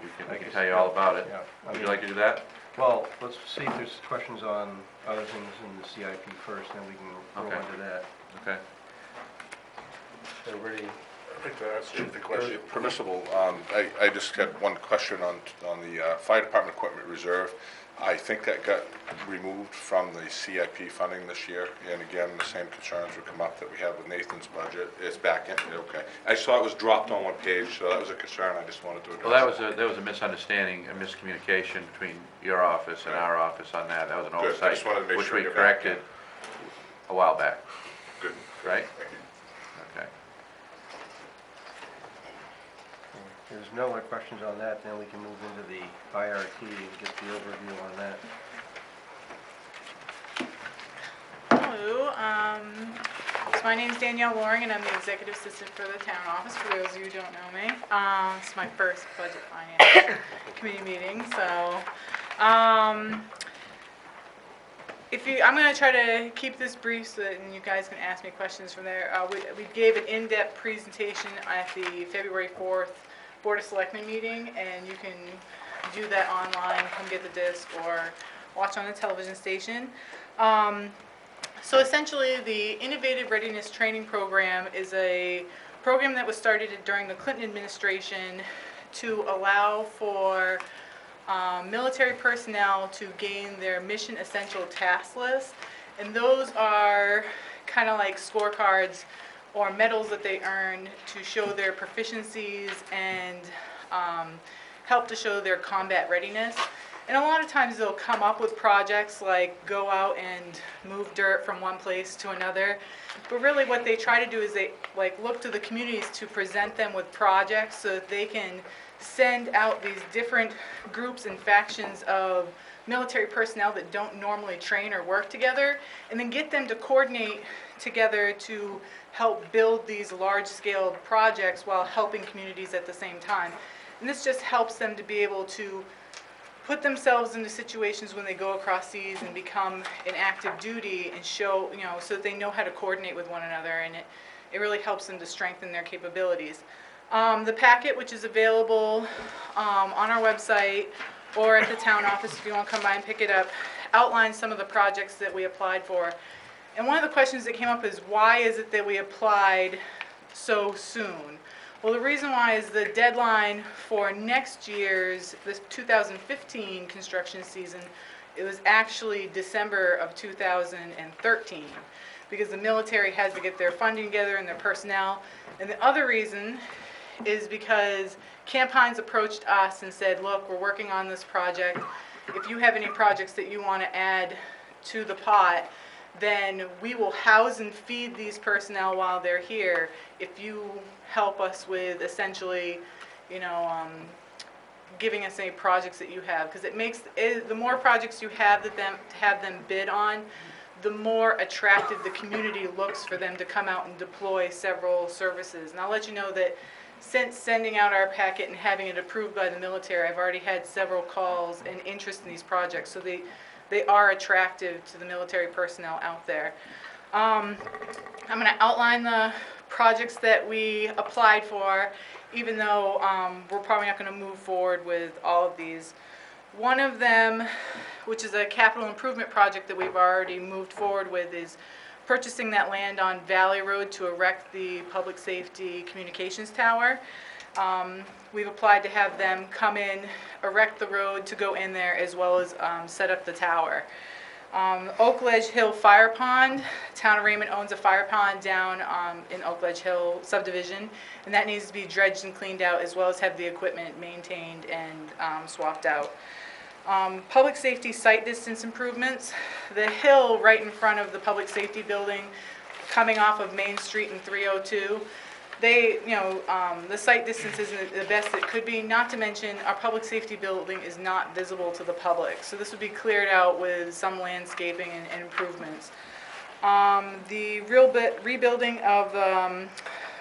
we can tell you all about it. Yeah, I Would you mean- like to do that? Well, let's see if there's questions on other things in the CIP first, then we can roll Okay. into that. Okay. Everybody, I'd like to ask the question, if permissible. I just had one question on the fire department equipment reserve. I think that got removed from the CIP funding this year, and again, the same concerns would come up that we have with Nathan's budget. It's back in, okay. I saw it was dropped on one page, so that was a concern, I just wanted to address. Well, that was a misunderstanding, a miscommunication between your office and our office on that. That was an Good. I oversight, just wanted to make which sure we you're back. corrected a while back, Good. right? Thank you. Okay. if there's no other questions on that, then we can move into the IRT and get the overview on that. Hello, so my name's Danielle Loring, and I'm the executive assistant for the town office, for those of you who don't know me. It's my first budget finance committee meeting, so, I'm gonna try to keep this brief so that you guys can ask me questions from there. We gave an in-depth presentation at the February 4th Board of Selectmen meeting, and you can do that online, come get the disc, or watch on the television station. So essentially, the Innovative Readiness Training Program is a program that was started during the Clinton administration to allow for military personnel to gain their mission essential task list. And those are kind of like scorecards or medals that they earn to show their proficiencies and help to show their combat readiness. And a lot of times they'll come up with projects like go out and move dirt from one place to another. But really what they try to do is they look to the communities to present them with projects so that they can send out these different groups and factions of military personnel that don't normally train or work together, and then get them to coordinate together to help build these large-scale projects while helping communities at the same time. And this just helps them to be able to put themselves into situations when they go across seas and become an active duty and show, so that they know how to coordinate with one another, and it really helps them to strengthen their capabilities. The packet, which is available on our website or at the town office if you want to come by and pick it up, outlines some of the projects that we applied for. And one of the questions that came up is, why is it that we applied so soon? Well, the reason why is the deadline for next year's, this 2015 construction season, it was actually December of 2013, because the military has to get their funding together and their personnel. And the other reason is because Camp Hines approached us and said, look, we're working on this project. If you have any projects that you want to add to the pot, then we will house and feed these personnel while they're here if you help us with essentially, giving us any projects that you have. Because the more projects you have them bid on, the more attractive the community looks for them to come out and deploy several services. And I'll let you know that since sending out our packet and having it approved by the military, I've already had several calls and interest in these projects. So they are attractive to the military personnel out there. I'm going to outline the projects that we applied for, even though we're probably not going to move forward with all of these. One of them, which is a capital improvement project that we've already moved forward with, is purchasing that land on Valley Road to erect the public safety communications tower. We've applied to have them come in, erect the road to go in there, as well as set up the tower. Oak Ledge Hill Fire Pond, Town of Raymond owns a fire pond down in Oak Ledge Hill subdivision, and that needs to be dredged and cleaned out, as well as have the equipment maintained and swapped out. Public safety site distance improvements. The hill right in front of the public safety building, coming off of Main Street and 302, the site distance isn't the best it could be, not to mention our public safety building is not visible to the public. So this would be cleared out with some landscaping and improvements. The rebuilding of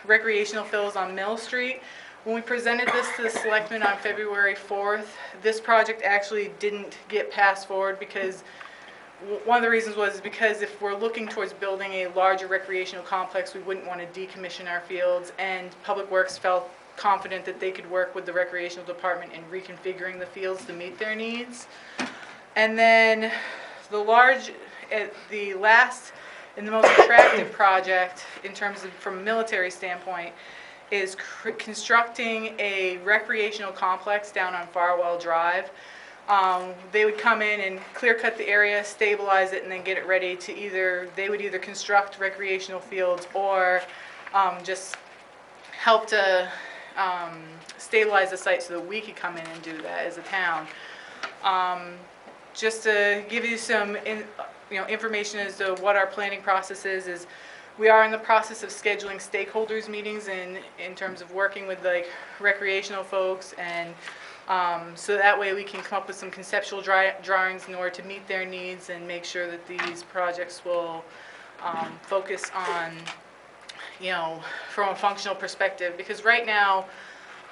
recreational fields on Mill Street. When we presented this to the selectmen on February 4th, this project actually didn't get passed forward because one of the reasons was because if we're looking towards building a larger recreational complex, we wouldn't want to decommission our fields, and Public Works felt confident that they could work with the recreational department in reconfiguring the fields to meet their needs. And then the last and the most attractive project in terms of from a military standpoint is constructing a recreational complex down on Farwell Drive. They would come in and clear cut the area, stabilize it, and then get it ready to they would either construct recreational fields or just help to stabilize the site so that we could come in and do that as a town. Just to give you some information as to what our planning process is we are in the process of scheduling stakeholders meetings in terms of working with like recreational folks, and so that way we can come up with some conceptual drawings in order to meet their needs and make sure that these projects will focus on, from a functional perspective. Because right now,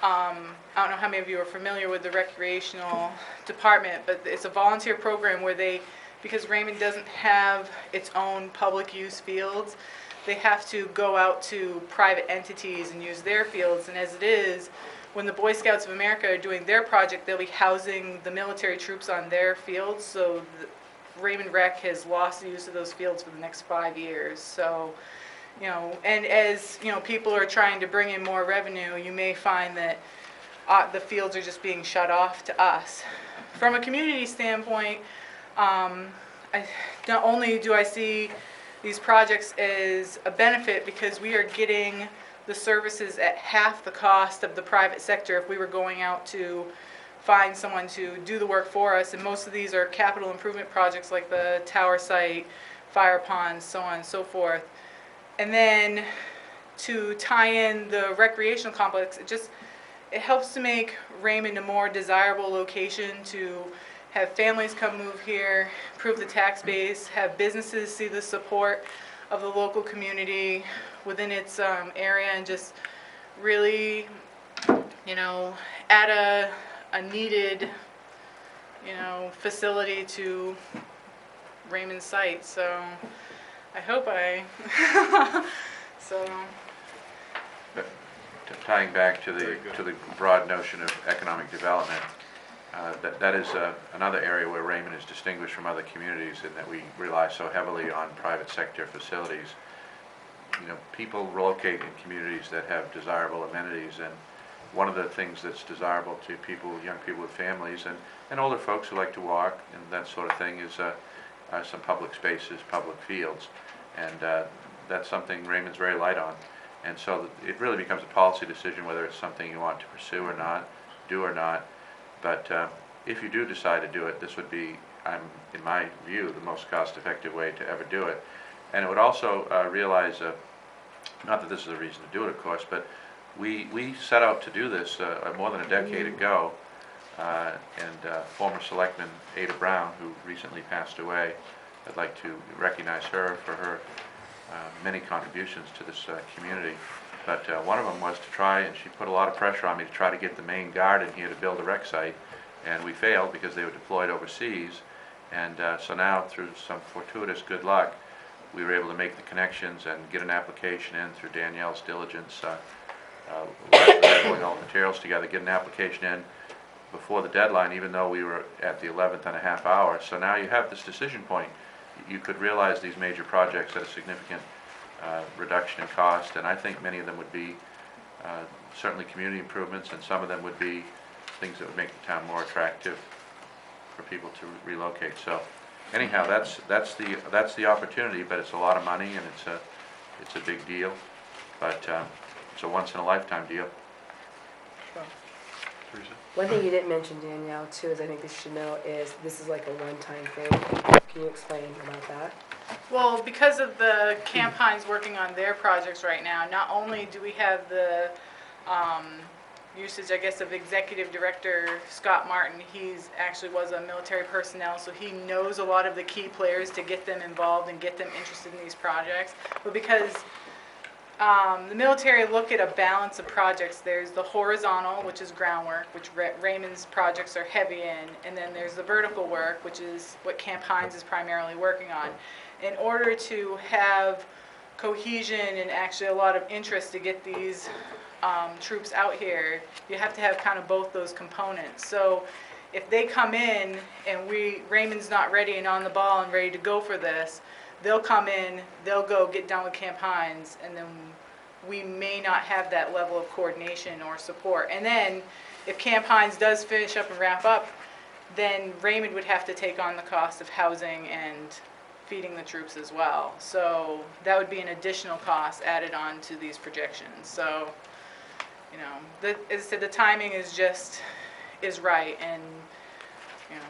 I don't know how many of you are familiar with the recreational department, but it's a volunteer program where because Raymond doesn't have its own public use fields, they have to go out to private entities and use their fields. And as it is, when the Boy Scouts of America are doing their project, they'll be housing the military troops on their fields. So Raymond Rec has lost the use of those fields for the next 5 years. So, and as people are trying to bring in more revenue, you may find that the fields are just being shut off to us. From a community standpoint, not only do I see these projects as a benefit because we are getting the services at half the cost of the private sector if we were going out to find someone to do the work for us, and most of these are capital improvement projects like the tower site, fire ponds, so on and so forth. And then to tie in the recreational complex, it helps to make Raymond a more desirable location to have families come move here, improve the tax base, have businesses see the support of the local community within its area, and just really, add a needed, facility to Raymond's site. So I hope so. Tying back to the broad notion of economic development, that is another area where Raymond is distinguished from other communities in that we rely so heavily on private sector facilities. People relocate in communities that have desirable amenities, and one of the things that's desirable to young people with families and older folks who like to walk and that sort of thing is some public spaces, public fields, and that's something Raymond's very light on. And so it really becomes a policy decision whether it's something you want to pursue or not, do or not. But if you do decide to do it, this would be, in my view, the most cost-effective way to ever do it. And it would also realize, not that this is a reason to do it, of course, but we set out to do this more than a decade ago, and former selectman Ada Brown, who recently passed away, I'd like to recognize her for her many contributions to this community. But one of them was to try, and she put a lot of pressure on me to try to get the main guard in here to build a rec site, and we failed because they were deployed overseas. And so now, through some fortuitous good luck, we were able to make the connections and get an application in through Danielle's diligence, pulling all the materials together, get an application in before the deadline, even though we were at the 11th and a half hour. So now you have this decision point. You could realize these major projects at a significant reduction in cost, and I think many of them would be certainly community improvements, and some of them would be things that would make the town more attractive for people to relocate. So anyhow, that's the opportunity, but it's a lot of money, and it's a big deal, but it's a once-in-a-lifetime deal. Teresa? One thing you didn't mention, Danielle, too, is I think this should know, is this is like a one-time thing. Can you explain about that? Well, because of the Camp Hines working on their projects right now, not only do we have the usage, I guess, of Executive Director Scott Martin. He's actually was a military personnel, so he knows a lot of the key players to get them involved and get them interested in these projects. But because the military look at a balance of projects, there's the horizontal, which is groundwork, which Raymond's projects are heavy in, and then there's the vertical work, which is what Camp Hines is primarily working on. In order to have cohesion and actually a lot of interest to get these troops out here, you have to have kind of both those components. So if they come in and Raymond's not ready and on the ball and ready to go for this, they'll come in, they'll go get done with Camp Hines, and then we may not have that level of coordination or support. And then if Camp Hines does finish up and wrap up, then Raymond would have to take on the cost of housing and feeding the troops as well. So that would be an additional cost added on to these projections. So, you know, as I said, the timing is right, and, you know,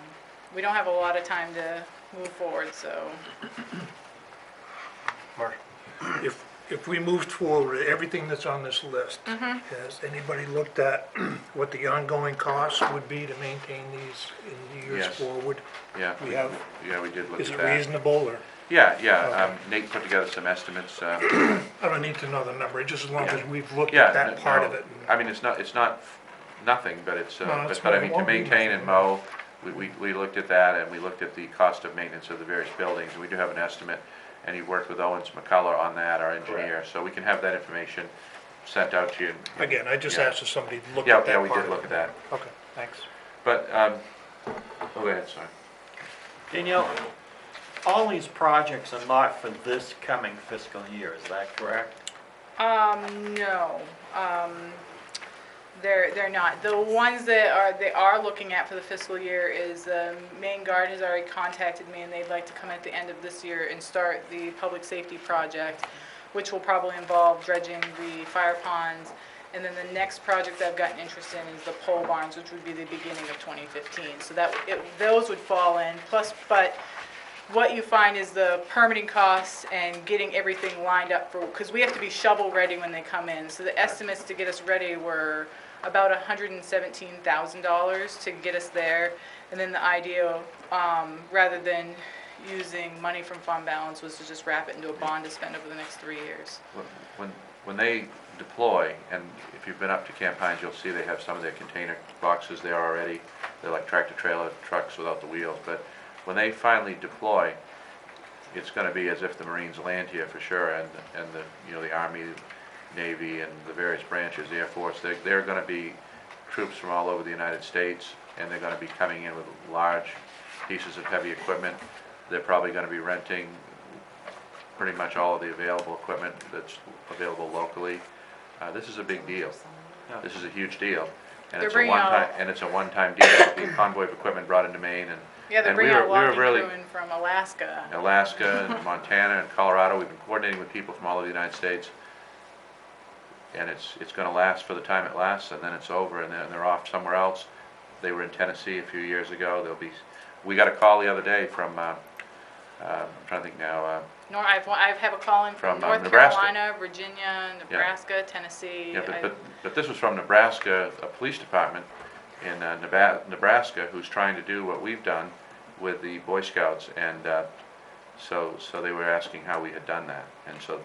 we don't have a lot of time to move forward, so. Mark? If we moved forward, everything that's on this list, has anybody looked at what the ongoing costs would be to maintain these in the years Yes. forward? Yeah, We we have, did look is at it that. reasonable, or? Yeah. Nate put together some estimates. I don't need to know the number, just as long as we've looked Yeah, at that part no, of it. I mean, it's not nothing, but it's, No, it's but I more- mean, more to maintain and meaningful. mow, we looked at that, and we looked at the cost of maintenance of the various buildings, and we do have an estimate, and he worked with Owens McCullough on that, our engineer, so we can have that information sent out to you. Again, I just Yeah. asked if somebody looked at that Yeah, part we did of look it. at that, Okay, thanks. but, go ahead, sorry. Danielle, all these projects are not for this coming fiscal year, is that correct? No, they're not. The ones that they are looking at for the fiscal year is, Maine Guard has already contacted me, and they'd like to come at the end of this year and start the public safety project, which will probably involve dredging the fire ponds. And then the next project I've gotten interest in is the pole barns, which would be the beginning of 2015. So those would fall in, but what you find is the permitting costs and getting everything lined up because we have to be shovel ready when they come in. So the estimates to get us ready were about $117,000 to get us there. And then the idea, rather than using money from fund balance, was to just wrap it into a bond to spend over the next 3 years. When they deploy, and if you've been up to Camp Hines, you'll see they have some of their container boxes there already. They're like tractor-trailer trucks without the wheels, but when they finally deploy, it's going to be as if the Marines land here for sure, and the, you know, the Army, Navy, and the various branches, the Air Force, they're going to be troops from all over the United States, and they're going to be coming in with large pieces of heavy equipment. They're probably going to be renting pretty much all of the available equipment that's available locally. This is a big deal. This is a huge deal, and They're it's a bringing one-time, out- and it's a one-time deal. The convoy of equipment brought into Maine, and Yeah, they're and we bringing were out logging really crew in from Alaska. Alaska and Montana and Colorado. We've been coordinating with people from all over the United States, and it's going to last for the time it lasts, and then it's over, and then they're off somewhere else. They were in Tennessee a few years ago. We got a call the other day from I'm trying to think now. I have a call in from From, North Nebraska. Carolina, Virginia, Nebraska, Tennessee. Yeah, but this was from Nebraska, a police department in Nebraska, who's trying to do what we've done with the Boy Scouts, and so they were asking how we had done that, and so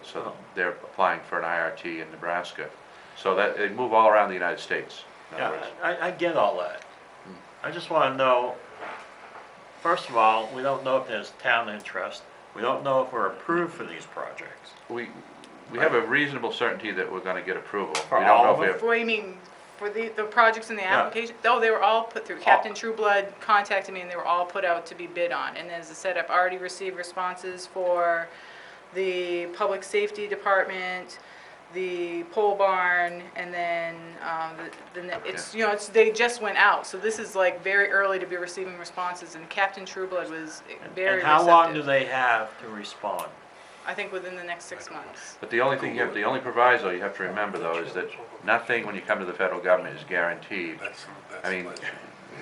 they're applying for an IRT in Nebraska, so that they move all around the United States. In other words. I get all that. I just want to know, first of all, we don't know if there's town interest. We don't know if we're approved for these projects. We have a reasonable certainty that we're going to get approval. For We don't all know of if we them? have. What do you mean, for the projects in the Yeah. application? Oh, they were all put through. Captain Trueblood contacted me, and they were all put out to be bid on. And as I said, I've already received responses for the Public Safety Department, the pole barn, and then, it's, you know, they just went out. So this is like very early to be receiving responses, and Captain Trueblood was very And how long do receptive. they have to respond? I think within the next 6 months. But the only thing the only proviso you have to remember though is that nothing when you come to the federal government is guaranteed. I mean,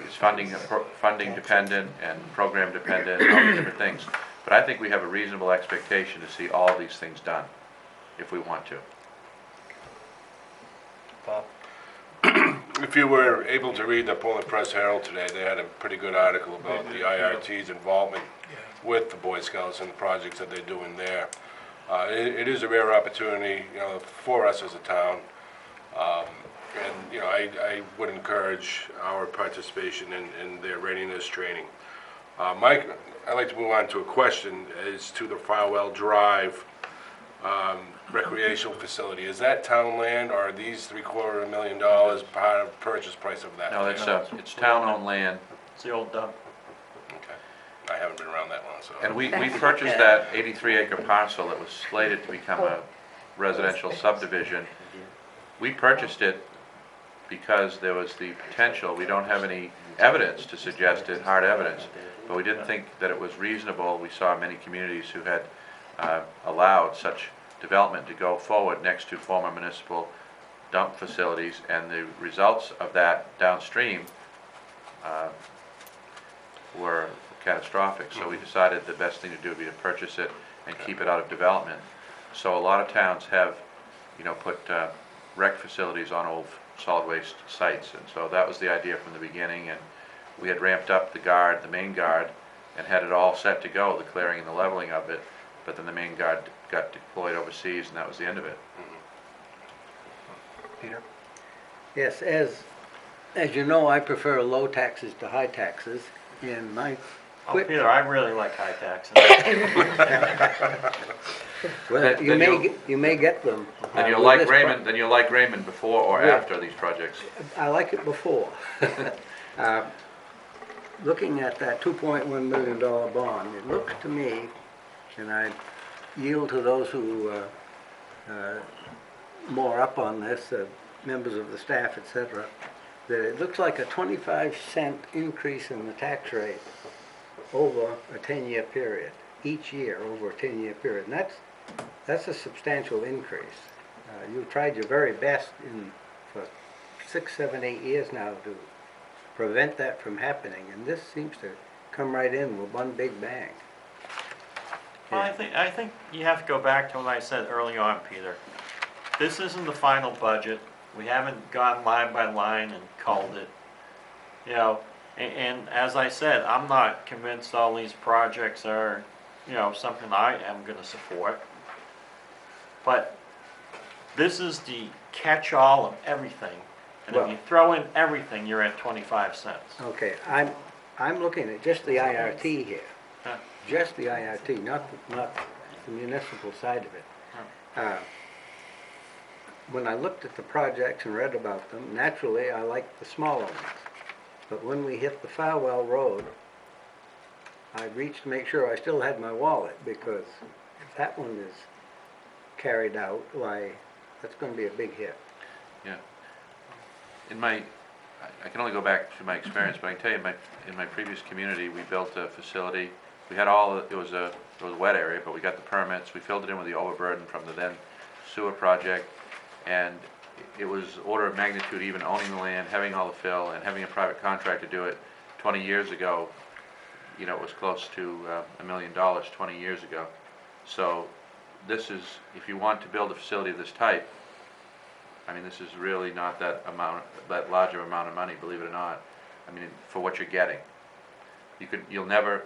it's funding dependent and program dependent, all these different things. But I think we have a reasonable expectation to see all these things done, if we want to. Bob? If you were able to read the Portland Press Herald today, they had a pretty good article about the IRT's involvement with the Boy Scouts and the projects that they're doing there. It is a rare opportunity, you know, for us as a town. And, you know, I would encourage our participation in their readiness training. Mike, I'd like to move on to a question as to the Farwell Drive recreational facility. Is that town land, or are these $750,000 part of purchase price of that? No, it's town-owned land. It's the old dump. Okay. I haven't been around that long, so. And we purchased that 83-acre parcel that was slated to become a residential subdivision. We purchased it because there was the potential, we don't have any evidence to suggest it, hard evidence, but we didn't think that it was reasonable. We saw many communities who had allowed such development to go forward next to former municipal dump facilities, and the results of that downstream were catastrophic. So we decided the best thing to do would be to purchase it and keep it out of development. So a lot of towns have, you know, put rec facilities on old solid waste sites, and so that was the idea from the beginning. And we had ramped up the main guard, and had it all set to go, the clearing and the leveling of it, but then the main guard got deployed overseas, and that was the end of it. Peter? Yes, as you know, I prefer low taxes to high taxes, and my Oh, quick... Peter, I really like high taxes. Well, you may get them. Then you'll with like this Raymond. Then you'll like Raymond before or Yeah. after these projects. I like it before. Looking at that $2.1 million bond, it looks to me, and I yield to those who more up on this, members of the staff, etc., that it looks like a 25-cent increase in the tax rate over a 10-year period, each year over a 10-year period. And that's a substantial increase. You've tried your very best for 6, 7, 8 years now to prevent that from happening, and this seems to come right in with one big bang. Well, I think you have to go back to what I said early on, Peter. This isn't the final budget. We haven't gone line by line and culled it. You know, and as I said, I'm not convinced all these projects are, you know, something I am going to support. But this is the catch-all of everything. And if you throw in everything, you're at 25 cents. Okay, I'm looking at just the IRT here. Just the IRT, not the municipal side of it. When I looked at the projects and read about them, naturally I liked the smaller ones. But when we hit the Farwell Road, I reached to make sure I still had my wallet, because if that one is carried out, why, that's going to be a big hit. Yeah. I can only go back to my experience, but I can tell you, in my previous community, we built a facility. We had it was a wet area, but we got the permits. We filled it in with the overburden from the then sewer project, and it was order of magnitude, even owning the land, having all the fill, and having a private contractor do it 20 years ago. You know, it was close to $1 million 20 years ago. So this is, if you want to build a facility of this type, I mean, this is really not that large of amount of money, believe it or not. I mean, for what you're getting, you'll never,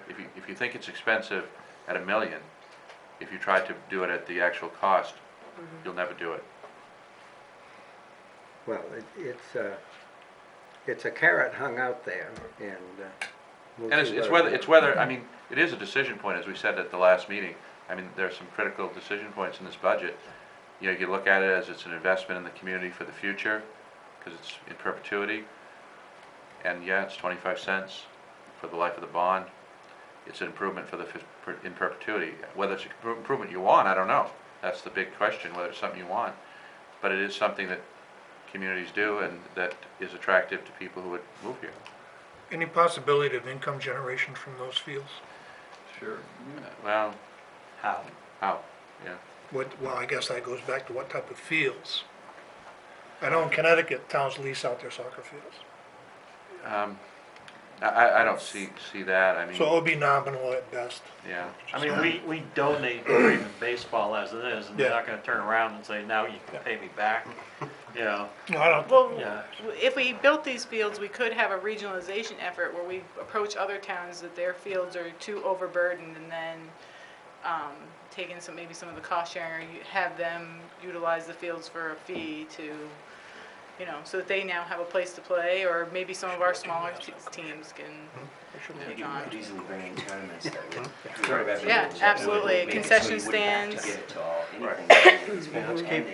if you think it's expensive at $1 million, if you try to do it at the actual cost, you'll never do it. Well, it's a carrot hung out there, and we'll And see it's whether, I mean, it is a decision point, as we said at the last meeting. I mean, there are some critical decision points in this budget. You know, you look at it as it's an investment in the community for the future, because it's in perpetuity. And yeah, it's 25 cents for the life of the bond. It's an improvement in perpetuity. Whether it's an improvement you want, I don't know. That's the big question, whether it's something you want. But it is something that communities do and that is attractive to people who would move here. Any possibility of income generation from those fields? Sure. Well, How? yeah. Well, I guess that goes back to what type of fields. I know in Connecticut, towns lease out their soccer fields. I don't see that, I mean, So it would be nominal at best. yeah. I mean, we donate Raven baseball as it is, and they're Yeah. not gonna turn around and say, now you can pay me back, you know? No, I don't, Well, Yeah. if we built these fields, we could have a regionalization effort where we approach other towns that their fields are too overburdened, and then take in maybe some of the cost sharing, or have them utilize the fields for a fee to, you know, so that they now have a place to play, or maybe some of our smaller teams can take on. Easily bring in tournaments that would. Yeah, absolutely. Make it so Concession you wouldn't have to stands. give it to all, anything. Let's keep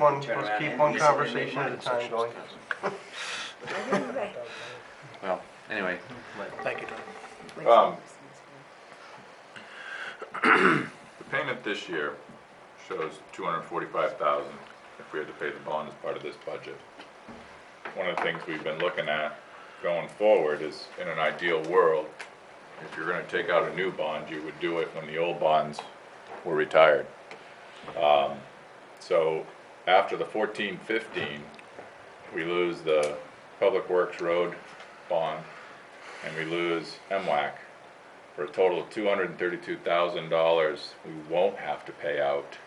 one conversation at a time going. Well, anyway, thank you, Tom. The payment this year shows $245,000 if we had to pay the bond as part of this budget. One of the things we've been looking at going forward is, in an ideal world, if you're gonna take out a new bond, you would do it when the old bonds were retired. So after the 14-15, we lose the Public Works Road bond, and we lose MWAC for a total of $232,000 we won't have to pay out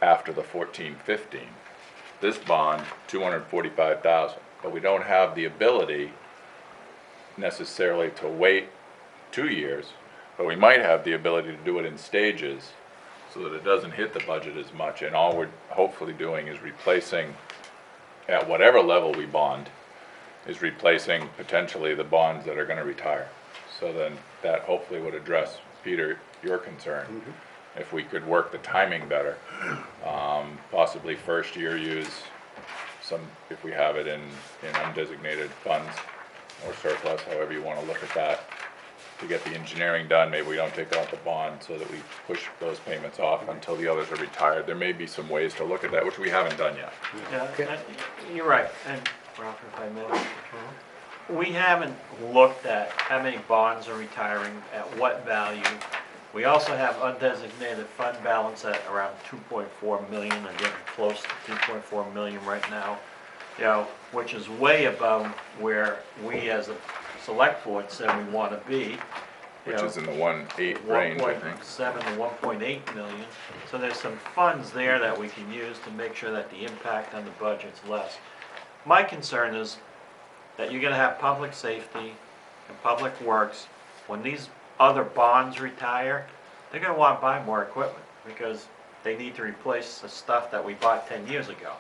after the 14-15. This bond, $245,000, but we don't have the ability necessarily to wait 2 years, but we might have the ability to do it in stages so that it doesn't hit the budget as much, and all we're hopefully doing is replacing, at whatever level we bond, is replacing potentially the bonds that are gonna retire. So then that hopefully would address, Peter, your concern. If we could work the timing better, possibly first year use some, if we have it in undesignated funds or surplus, however you wanna look at that, to get the engineering done. Maybe we don't take out the bond so that we push those payments off until the others are retired. There may be some ways to look at that, which we haven't done yet. Yeah, you're right, and Ralph, if I may, we haven't looked at how many bonds are retiring, at what value. We also have undesignated fund balance at around 2.4 million, and getting close to 2.4 million right now, you know, which is way above where we as a select board said we want to be. Which is in the 1.8 range, I think. 1.7 to 1.8 million. So there's some funds there that we can use to make sure that the impact on the budget's less. My concern is that you're gonna have public safety and public works. When these other bonds retire, they're gonna wanna buy more equipment because they need to replace the stuff that we bought 10 years ago.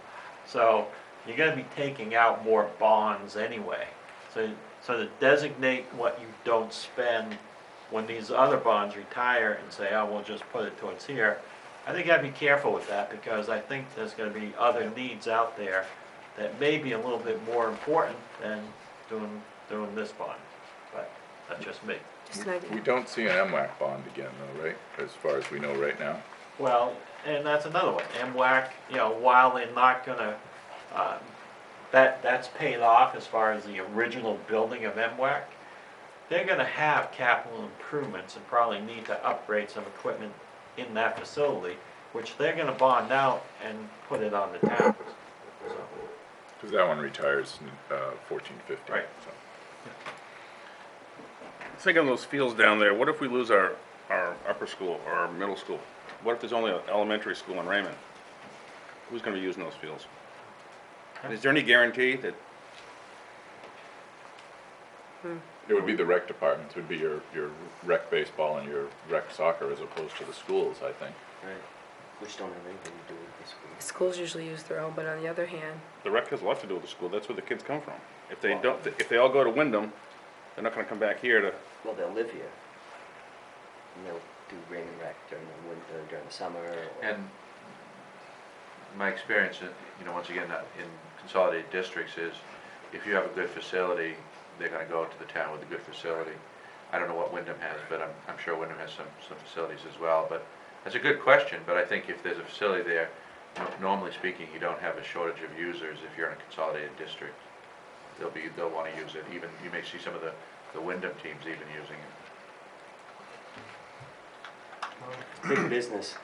So you're gonna be taking out more bonds anyway. So to designate what you don't spend when these other bonds retire and say, oh, we'll just put it towards here, I think I'd be careful with that because I think there's gonna be other needs out there that may be a little bit more important than doing this bond. But that's just me. We don't see an MWAC bond again though, right? As far as we know right now. Well, and that's another one. MWAC, you know, while they're not gonna, that's paid off as far as the original building of MWAC, they're gonna have capital improvements and probably need to upgrade some equipment in that facility, which they're gonna bond out and put it on the towns. So, Because that one retires in 14-15. Right. So. Think of those fields down there, what if we lose our upper school or our middle school? What if there's only an elementary school in Raymond? Who's gonna be using those fields? Is there any guarantee that, It would be the rec departments, it would be your rec baseball and your rec soccer as opposed to the schools, I think. Right, which don't have anything to do with the school. Schools usually use their own, but on the other hand, the rec has a lot to do with the school, that's where the kids come from. If they don't, if they all go to Wyndham, they're not gonna come back here to, Well, they'll live here. And they'll do Raymond Rec during the winter, during the summer. And my experience, you know, once again, in consolidated districts is, if you have a good facility, they're gonna go to the town with a good facility. I don't know what Wyndham has, but I'm sure Wyndham has some facilities as well, but that's a good question, but I think if there's a facility there normally speaking, you don't have a shortage of users if you're in a consolidated district. They'll want to use it, even, you may see some of the Wyndham teams even using it. Big business.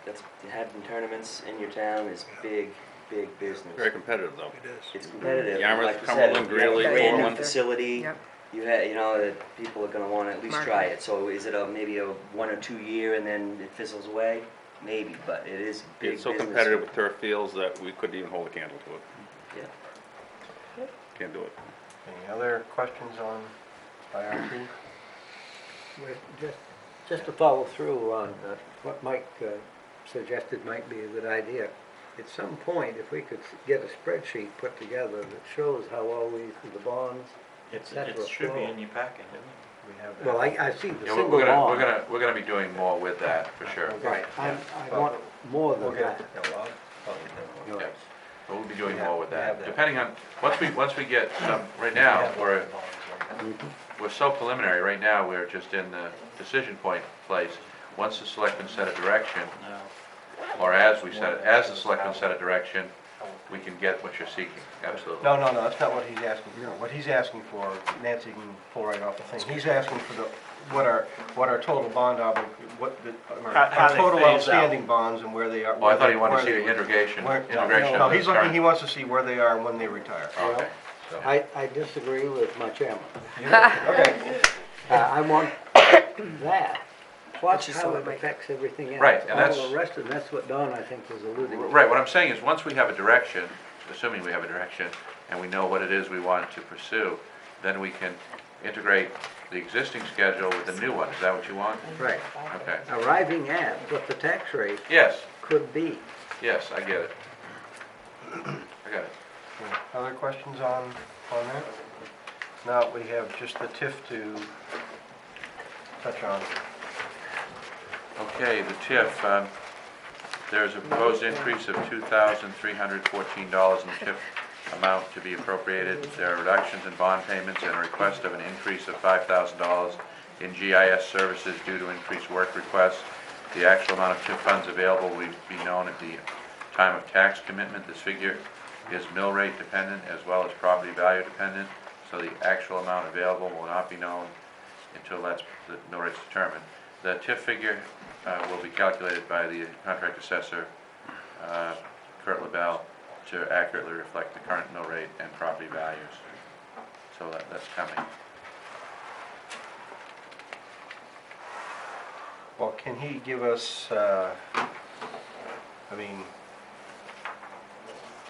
That's, having tournaments in your town is big, big business. Very competitive, though. It is. It's competitive. Yarmouth, Like you said, Cumberland, you have a Greeley, brand new Portland. facility. Yep. You know, that people are gonna wanna at least try it. So is it maybe a 1 or 2 year and then it fizzles away? Maybe, but it is big It's so business. competitive with turf fields that we couldn't even hold a candle to it. Yeah. Can't do it. Any other questions on IRT? Just to follow through on what Mike suggested might be a good idea. At some point, if we could get a spreadsheet put together that shows how all the bonds, et cetera, It should be flow. in your packet, isn't it? We have that. Well, I see the Yeah, single we're bond. gonna be doing more with that, for sure. Right, I want more We'll than get that. it. Yeah, well, I'll get Right. We'll be doing We have- more with we have that, that. depending on, once we get some, right now, we're so preliminary, right now, we're just in the decision point place. Once the selectmen set a direction, or as the selectmen set a direction, we can get what you're seeking, absolutely. No, that's not what he's asking for. What he's asking for, Nancy can pull right off the thing. He's asking for what our total bond How our they total phase out. outstanding bonds and where they are. Oh, I thought he wanted to where see they the would- integration where- of No, the he's looking, current. he wants to see where they are when they retire. Okay. So- I disagree with my chairman. Okay. I want that, plus just how so it it might- affects everything else. Right, and that's- All the rest of, that's what Don, I think, was alluding to. Right, what I'm saying is, once we have a direction, assuming we have a direction, and we know what it is we want to pursue, then we can integrate the existing schedule with the new one. Is that what you want? Right, Okay. arriving at what the tax rate Yes, could be. yes, I get it. I got it. Other questions on that? Now, we have just the TIF to touch on. Okay, the TIF, there's a proposed increase of $2,314 in the TIF amount to be appropriated. There are reductions in bond payments and a request of an increase of $5,000 in GIS services due to increased work requests. The actual amount of TIF funds available will be known at the time of tax commitment. This figure is mill rate dependent as well as property value dependent, so the actual amount available will not be known until the mill rate's determined. The TIF figure will be calculated by the contract assessor, Kurt LaBelle, to accurately reflect the current mill rate and property values. So that's coming. Well, can he give us,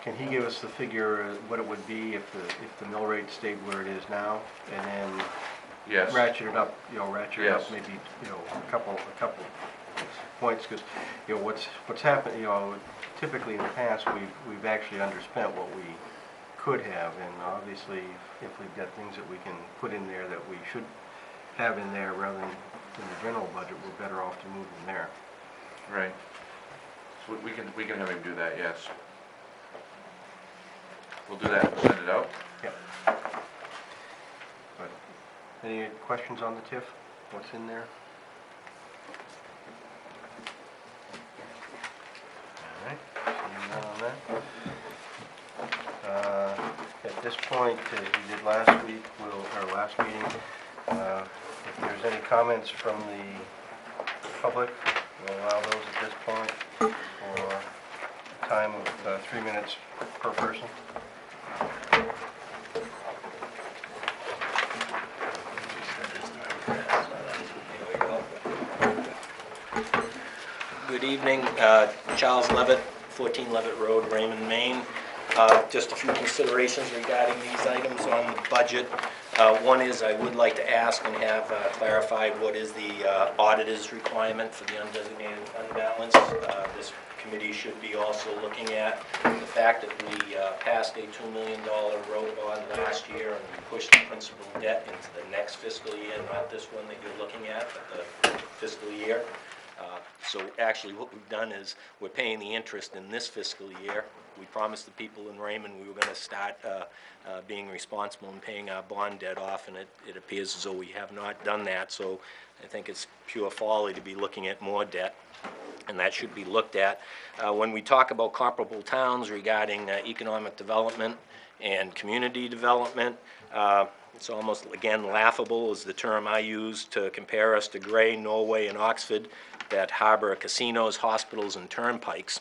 can he give us the figure, what it would be if the mill rate stayed where it is now, and then Yes. ratchet it up, ratchet it up Yes. maybe, a couple points, because, what's happened, typically in the past, we've actually underspent what we could have, and obviously, if we've got things that we can put in there that we should have in there rather than in the general budget, we're better off to move them there. Right. So we can have him do that, yes. We'll do that and send it out. Yep. But, any questions on the TIF? What's in there? All right, seeing none on that. At this point, as we did last week, our last meeting, if there's any comments from the public, we'll allow those at this point for a time of 3 minutes per person. Good evening, Charles Levitt, 14 Levitt Road, Raymond, Maine. Just a few considerations regarding these items on the budget. One is I would like to ask and have clarified what is the auditor's requirement for the undesignated fund balance. This committee should be also looking at the fact that we passed a $2 million road bond last year and we pushed the principal debt into the next fiscal year, not this one that you're looking at, but the fiscal year. So actually, what we've done is, we're paying the interest in this fiscal year. We promised the people in Raymond we were going to start being responsible and paying our bond debt off, and it appears as though we have not done that. So I think it's pure folly to be looking at more debt, and that should be looked at. When we talk about comparable towns regarding economic development and community development, it's almost, again, laughable is the term I use to compare us to Gray, Norway, and Oxford that harbor casinos, hospitals, and turnpikes.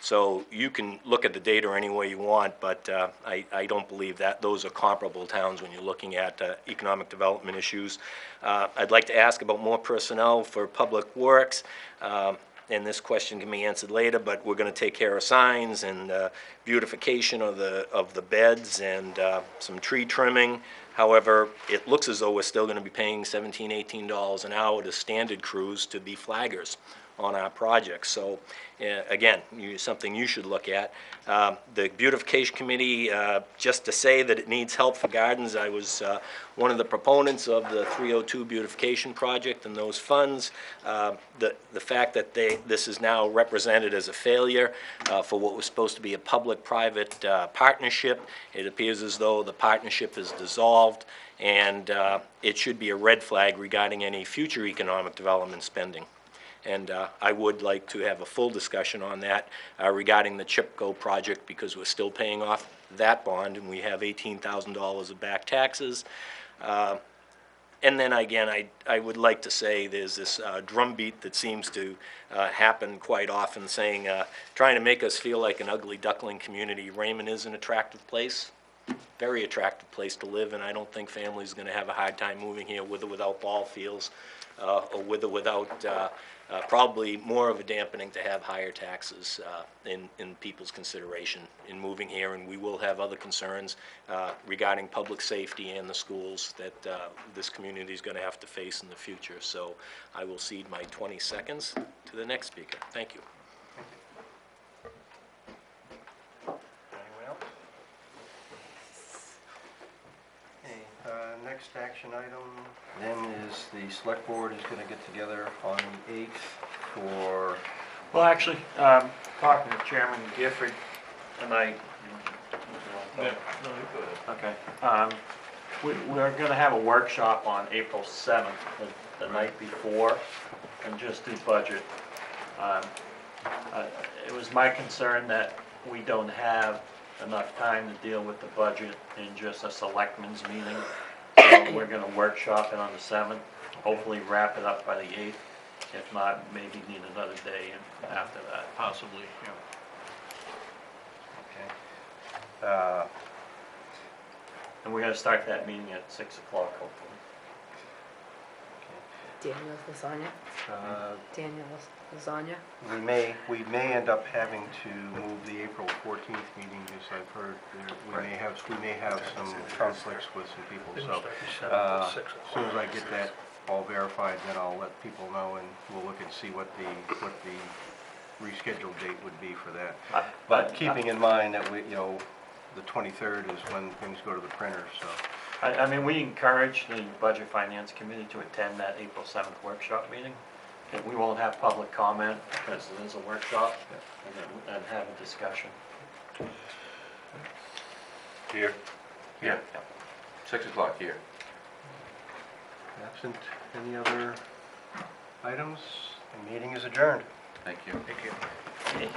So you can look at the data any way you want, but I don't believe that those are comparable towns when you're looking at economic development issues. I'd like to ask about more personnel for public works. And this question can be answered later, but we're going to take care of signs and beautification of the beds and some tree trimming. However, it looks as though we're still going to be paying $17, $18 an hour to standard crews to be flaggers on our projects. So, again, something you should look at. The beautification committee, just to say that it needs help for gardens, I was one of the proponents of the 302 beautification project and those funds. The fact that this is now represented as a failure for what was supposed to be a public-private partnership, it appears as though the partnership is dissolved, and it should be a red flag regarding any future economic development spending. And I would like to have a full discussion on that regarding the CHIPCO project, because we're still paying off that bond and we have $18,000 of back taxes. And then again, I would like to say there's this drumbeat that seems to happen quite often, saying, trying to make us feel like an ugly duckling community. Raymond is an attractive place, very attractive place to live, and I don't think families are going to have a hard time moving here with or without ball fields, or with or without probably more of a dampening to have higher taxes in people's consideration in moving here, and we will have other concerns regarding public safety and the schools that this community is going to have to face in the future. So I will cede my 20 seconds to the next speaker. Thank you. Anyone else? Okay, next action item then is the select board is going to get together on the 8th for... Well, actually, talking to Chairman Gifford tonight. Okay. We're going to have a workshop on April 7th, the night before, and just do budget. It was my concern that we don't have enough time to deal with the budget in just a selectmen's meeting. So we're going to workshop it on the 7th, hopefully wrap it up by the 8th. If not, maybe need another day after that, possibly. Okay. And we're going to start that meeting at 6 o'clock, hopefully. Daniel's lasagna? Daniel's lasagna? We may end up having to move the April 14th meeting, because I've heard we may have some conflicts with some people. So as soon as I get that all verified, then I'll let people know, and we'll look and see what the rescheduled date would be for that. But keeping in mind that the 23rd is when things go to the printer, so. I mean, we encourage the Budget Finance Committee to attend that April 7th workshop meeting. And we won't have public comment because it is a workshop, and have a discussion. Here? Yeah. 6 o'clock here. Absent any other items, the meeting is adjourned. Thank you. Thank you.